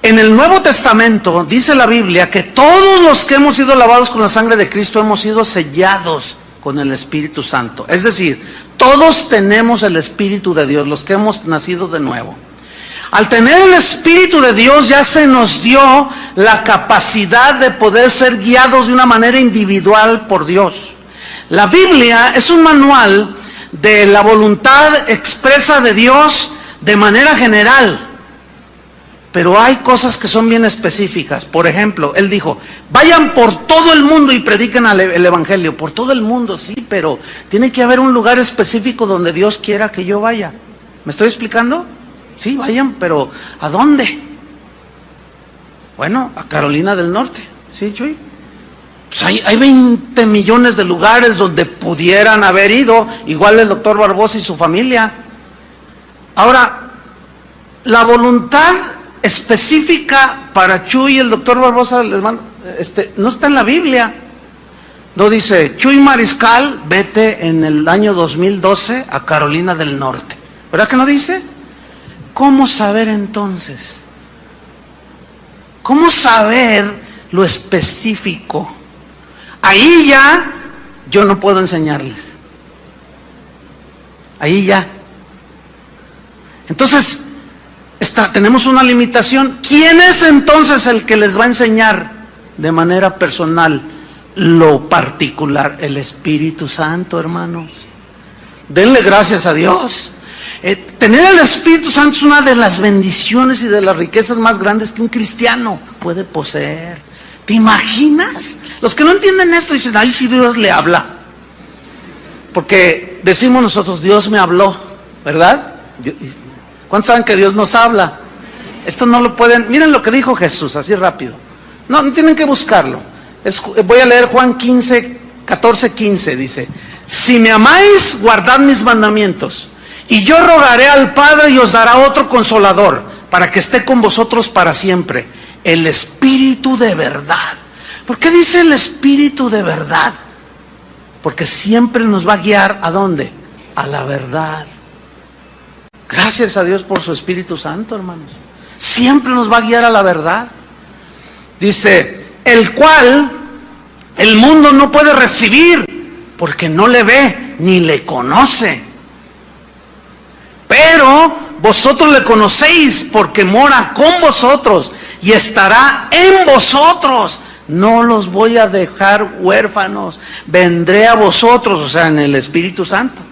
En el Nuevo Testamento dice la Biblia que todos los que hemos sido lavados con la sangre de Cristo hemos sido sellados con el Espíritu Santo. Es decir, todos tenemos el Espíritu de Dios, los que hemos nacido de nuevo. Al tener el Espíritu de Dios ya se nos dio la capacidad de poder ser guiados de una manera individual por Dios. La Biblia es un manual de la voluntad expresa de Dios de manera general. Pero hay cosas que son bien específicas. Por ejemplo, Él dijo: vayan por todo el mundo y prediquen el Evangelio. Por todo el mundo, sí, pero tiene que haber un lugar específico donde Dios quiera que yo vaya. ¿Me estoy explicando? Sí, vayan, pero ¿a dónde? Bueno, a Carolina del Norte. ¿Sí, Chuy? Pues hay 20 millones de lugares donde pudieran haber ido, igual el doctor Barbosa y su familia. Ahora, la voluntad específica para Chuy y el doctor Barbosa, el hermano, no está en la Biblia. No dice: Chuy Mariscal, vete en el año 2012 a Carolina del Norte. ¿Verdad que no dice? ¿Cómo saber entonces? ¿Cómo saber lo específico? Ahí ya yo no puedo enseñarles. Ahí ya. Entonces, tenemos una limitación. ¿Quién es entonces el que les va a enseñar de manera personal lo particular? El Espíritu Santo, hermanos. Denle gracias a Dios. Tener el Espíritu Santo es una de las bendiciones y de las riquezas más grandes que un cristiano puede poseer. ¿Te imaginas? Los que no entienden esto dicen: ay, si Dios le habla. Porque decimos nosotros: Dios me habló, ¿verdad? ¿Cuántos saben que Dios nos habla? Esto no lo pueden. Miren lo que dijo Jesús, así rápido. No tienen que buscarlo. Voy a leer Juan 14:15, dice: si me amáis, guardad mis mandamientos. Y yo rogaré al Padre y os dará otro consolador, para que esté con vosotros para siempre, el Espíritu de verdad. ¿Por qué dice el Espíritu de verdad? Porque siempre nos va a guiar ¿a dónde? A la verdad. Gracias a Dios por su Espíritu Santo, hermanos. Siempre nos va a guiar a la verdad. Dice: el cual el mundo no puede recibir, porque no le ve ni le conoce. Pero vosotros le conocéis, porque mora con vosotros y estará en vosotros. No los voy a dejar huérfanos, vendré a vosotros, o sea, en el Espíritu Santo.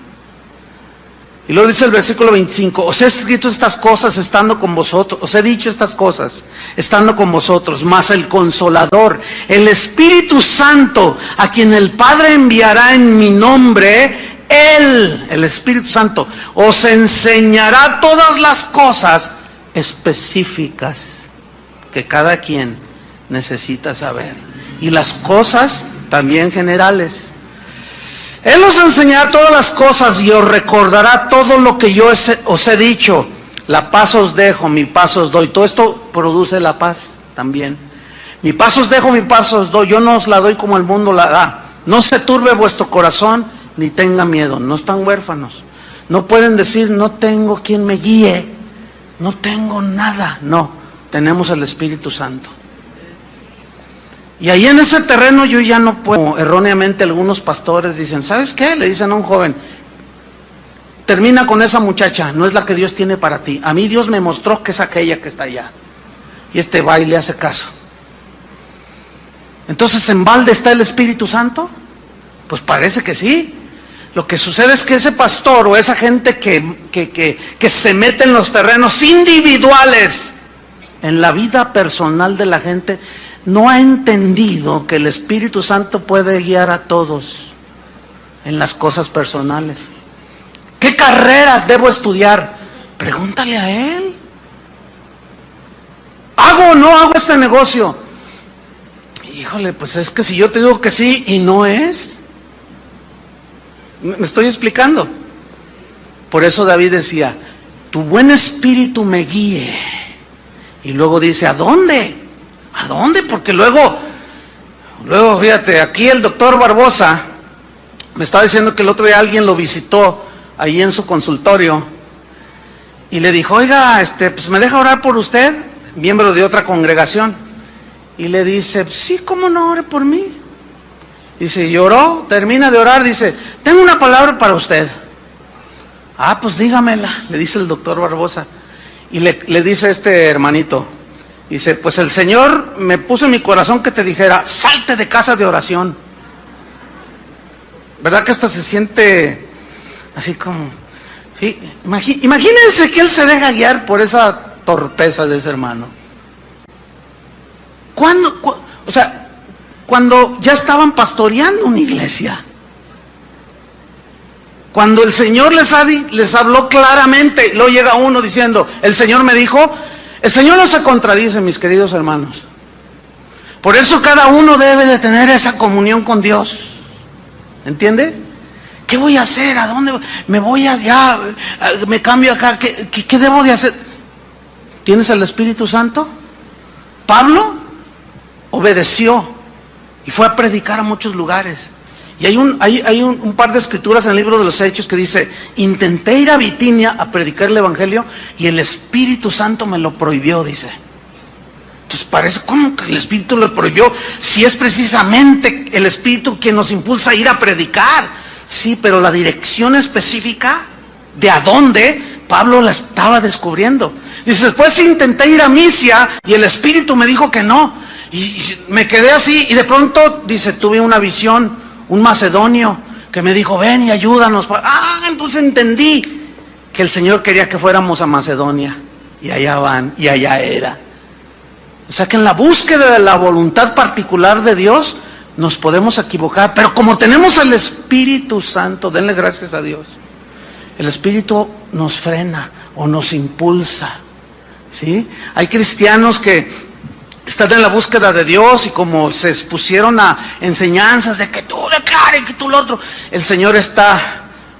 Y luego dice el versículo 25: os he escrito estas cosas estando con vosotros, os he dicho estas cosas estando con vosotros, mas el Consolador, el Espíritu Santo, a quien el Padre enviará en mi nombre, Él, el Espíritu Santo, os enseñará todas las cosas específicas que cada quien necesita saber, y las cosas también generales. Él os enseñará todas las cosas y os recordará todo lo que yo os he dicho. La paz os dejo, mi paz os doy. Todo esto produce la paz también. Mi paz os dejo, mi paz os doy. Yo no os la doy como el mundo la da. No se turbe vuestro corazón, ni tenga miedo. No están huérfanos. No pueden decir: no tengo quien me guíe, no tengo nada. No, tenemos el Espíritu Santo. Y ahí en ese terreno yo ya no puedo. Erróneamente algunos pastores dicen: ¿sabes qué? Le dicen a un joven: termina con esa muchacha, no es la que Dios tiene para ti. A mí Dios me mostró que es aquella que está allá. Y este va y le hace caso. Entonces, ¿en balde está el Espíritu Santo? Pues parece que sí. Lo que sucede es que ese pastor o esa gente que se mete en los terrenos individuales, en la vida personal de la gente, no ha entendido que el Espíritu Santo puede guiar a todos en las cosas personales. ¿Qué carrera debo estudiar? Pregúntale a él. ¿Hago o no hago este negocio? Híjole, pues es que si yo te digo que sí y no es. ¿Me estoy explicando? Por eso David decía, tu buen espíritu me guíe. Y luego dice, ¿a dónde? ¿A dónde? Porque luego fíjate, aquí el doctor Barbosa me estaba diciendo que el otro día alguien lo visitó ahí en su consultorio y le dijo, oiga, pues me deja orar por usted, miembro de otra congregación. Y le dice, sí, ¿cómo no ore por mí? Dice, lloró, termina de orar, dice, tengo una palabra para usted. Ah, pues dígamela, le dice el doctor Barbosa. Y le dice este hermanito, dice, pues el Señor me puso en mi corazón que te dijera, salte de casa de oración. ¿Verdad que hasta se siente así como... Sí, imagínense que él se deja guiar por esa torpeza de ese hermano. Cuando ya estaban pastoreando una iglesia, cuando el Señor les habló claramente, luego llega uno diciendo, el Señor me dijo, el Señor no se contradice, mis queridos hermanos. Por eso cada uno debe de tener esa comunión con Dios. ¿Entiende? ¿Qué voy a hacer? ¿A dónde voy? ¿Me voy allá? ¿Me cambio acá? ¿Qué debo de hacer? ¿Tienes el Espíritu Santo? Pablo obedeció y fue a predicar a muchos lugares. Y hay un par de escrituras en el libro de los Hechos que dice, intenté ir a Bitinia a predicar el Evangelio y el Espíritu Santo me lo prohibió, dice. Entonces parece, ¿cómo que el Espíritu lo prohibió? Si es precisamente el Espíritu quien nos impulsa a ir a predicar. Sí, pero la dirección específica de a dónde, Pablo la estaba descubriendo. Dice, después intenté ir a Misia y el Espíritu me dijo que no. Y me quedé así y de pronto, dice, tuve una visión, un macedonio que me dijo, ven y ayúdanos. Entonces entendí que el Señor quería que fuéramos a Macedonia. Y allá van, y allá era. O sea que en la búsqueda de la voluntad particular de Dios, nos podemos equivocar, pero como tenemos el Espíritu Santo, denle gracias a Dios, el Espíritu nos frena o nos impulsa, ¿sí? Hay cristianos que están en la búsqueda de Dios y como se expusieron a enseñanzas de que tú declares, que tú lo otro, el Señor está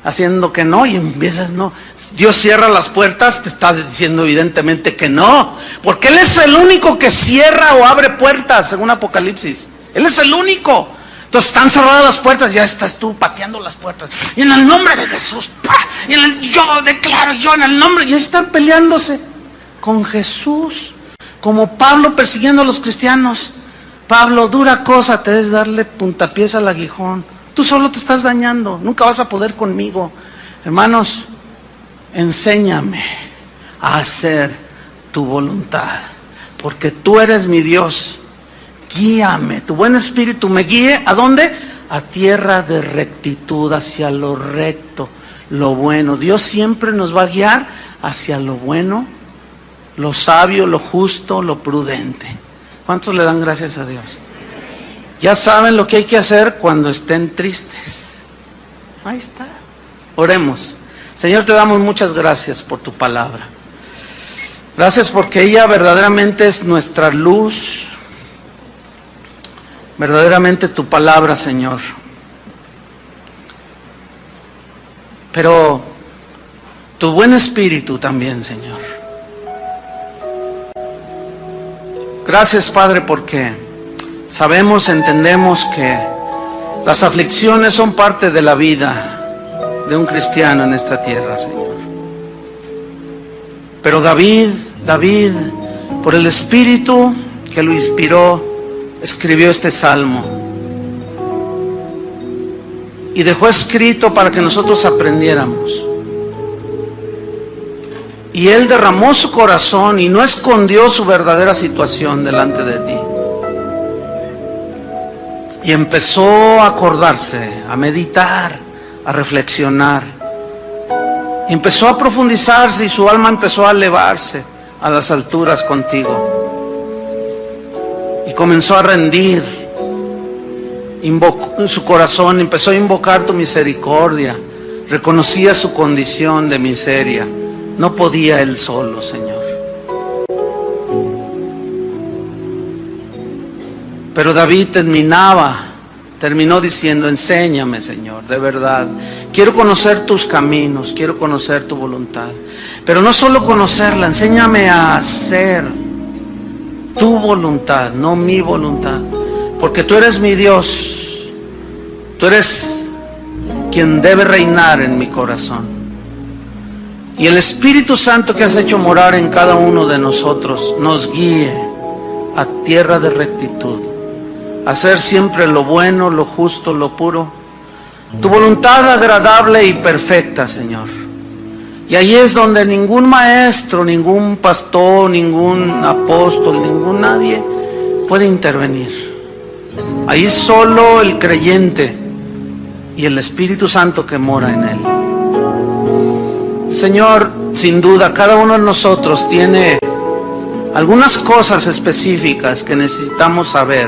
haciendo que no y empiezas no. Dios cierra las puertas, te está diciendo evidentemente que no, porque Él es el único que cierra o abre puertas, según Apocalipsis. Él es el único. Entonces están cerradas las puertas, ya estás tú pateando las puertas. Y en el nombre de Jesús, yo declaro, yo en el nombre, y están peleándose con Jesús. Como Pablo persiguiendo a los cristianos. Pablo, dura cosa te es darle puntapiés al aguijón. Tú solo te estás dañando, nunca vas a poder conmigo. Hermanos, enséñame a hacer tu voluntad, porque tú eres mi Dios. Guíame, tu buen espíritu me guíe, ¿a dónde? A tierra de rectitud, hacia lo recto, lo bueno. Dios siempre nos va a guiar hacia lo bueno, lo sabio, lo justo, lo prudente. ¿Cuántos le dan gracias a Dios? Ya saben lo que hay que hacer cuando estén tristes. Ahí está. Oremos. Señor, te damos muchas gracias por tu palabra. Gracias porque ella verdaderamente es nuestra luz. Verdaderamente tu palabra, Señor. Pero tu buen espíritu también, Señor. Gracias, Padre, porque sabemos, entendemos que las aflicciones son parte de la vida de un cristiano en esta tierra, Señor. Pero David, por el Espíritu que lo inspiró, escribió este salmo y dejó escrito para que nosotros aprendiéramos Y él derramó su corazón y no escondió su verdadera situación delante de ti. Y empezó a acordarse, a meditar, a reflexionar. Y empezó a profundizarse y su alma empezó a elevarse a las alturas contigo. Y comenzó a rendir. Su corazón empezó a invocar tu misericordia. Reconocía su condición de miseria. No podía él solo, Señor. Pero David terminó diciendo: enséñame, Señor, de verdad. Quiero conocer tus caminos, quiero conocer tu voluntad. Pero no solo conocerla, enséñame a hacer tu voluntad, no mi voluntad. Porque tú eres mi Dios. Tú eres quien debe reinar en mi corazón. Y el Espíritu Santo que has hecho morar en cada uno de nosotros nos guíe a tierra de rectitud, a hacer siempre lo bueno, lo justo, lo puro, tu voluntad agradable y perfecta, Señor. Y ahí es donde ningún maestro, ningún pastor, ningún apóstol, nadie puede intervenir. Ahí solo el creyente y el Espíritu Santo que mora en él. Señor, sin duda, cada uno de nosotros tiene algunas cosas específicas que necesitamos saber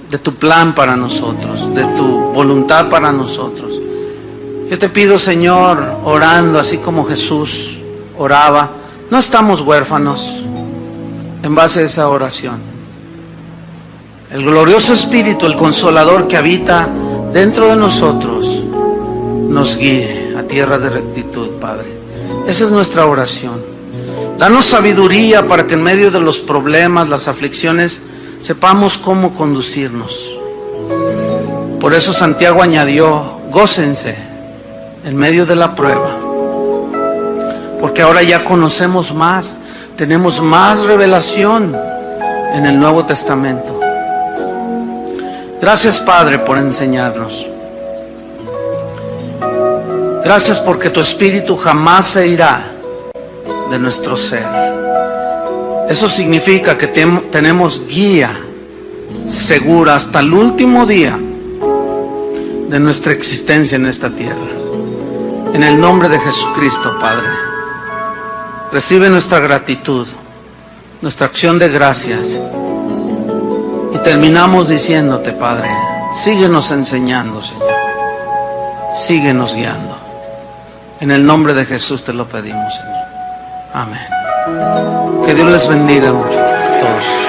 de tu plan para nosotros, de tu voluntad para nosotros. Yo te pido, Señor, orando así como Jesús oraba, no estamos huérfanos en base a esa oración. El glorioso Espíritu, el Consolador que habita dentro de nosotros, nos guíe a tierra de rectitud, Padre. Esa es nuestra oración. Danos sabiduría para que en medio de los problemas, las aflicciones, sepamos cómo conducirnos. Por eso Santiago añadió: gócense en medio de la prueba, porque ahora ya conocemos más, tenemos más revelación en el Nuevo Testamento. Gracias, Padre, por enseñarnos. Gracias porque tu Espíritu jamás se irá de nuestro ser. Eso significa que tenemos guía segura hasta el último día de nuestra existencia en esta tierra. En el nombre de Jesucristo, Padre, recibe nuestra gratitud, nuestra acción de gracias. Y terminamos diciéndote, Padre, síguenos enseñando, Señor. Síguenos guiando. En el nombre de Jesús te lo pedimos, Señor. Amén. Que Dios les bendiga mucho a todos.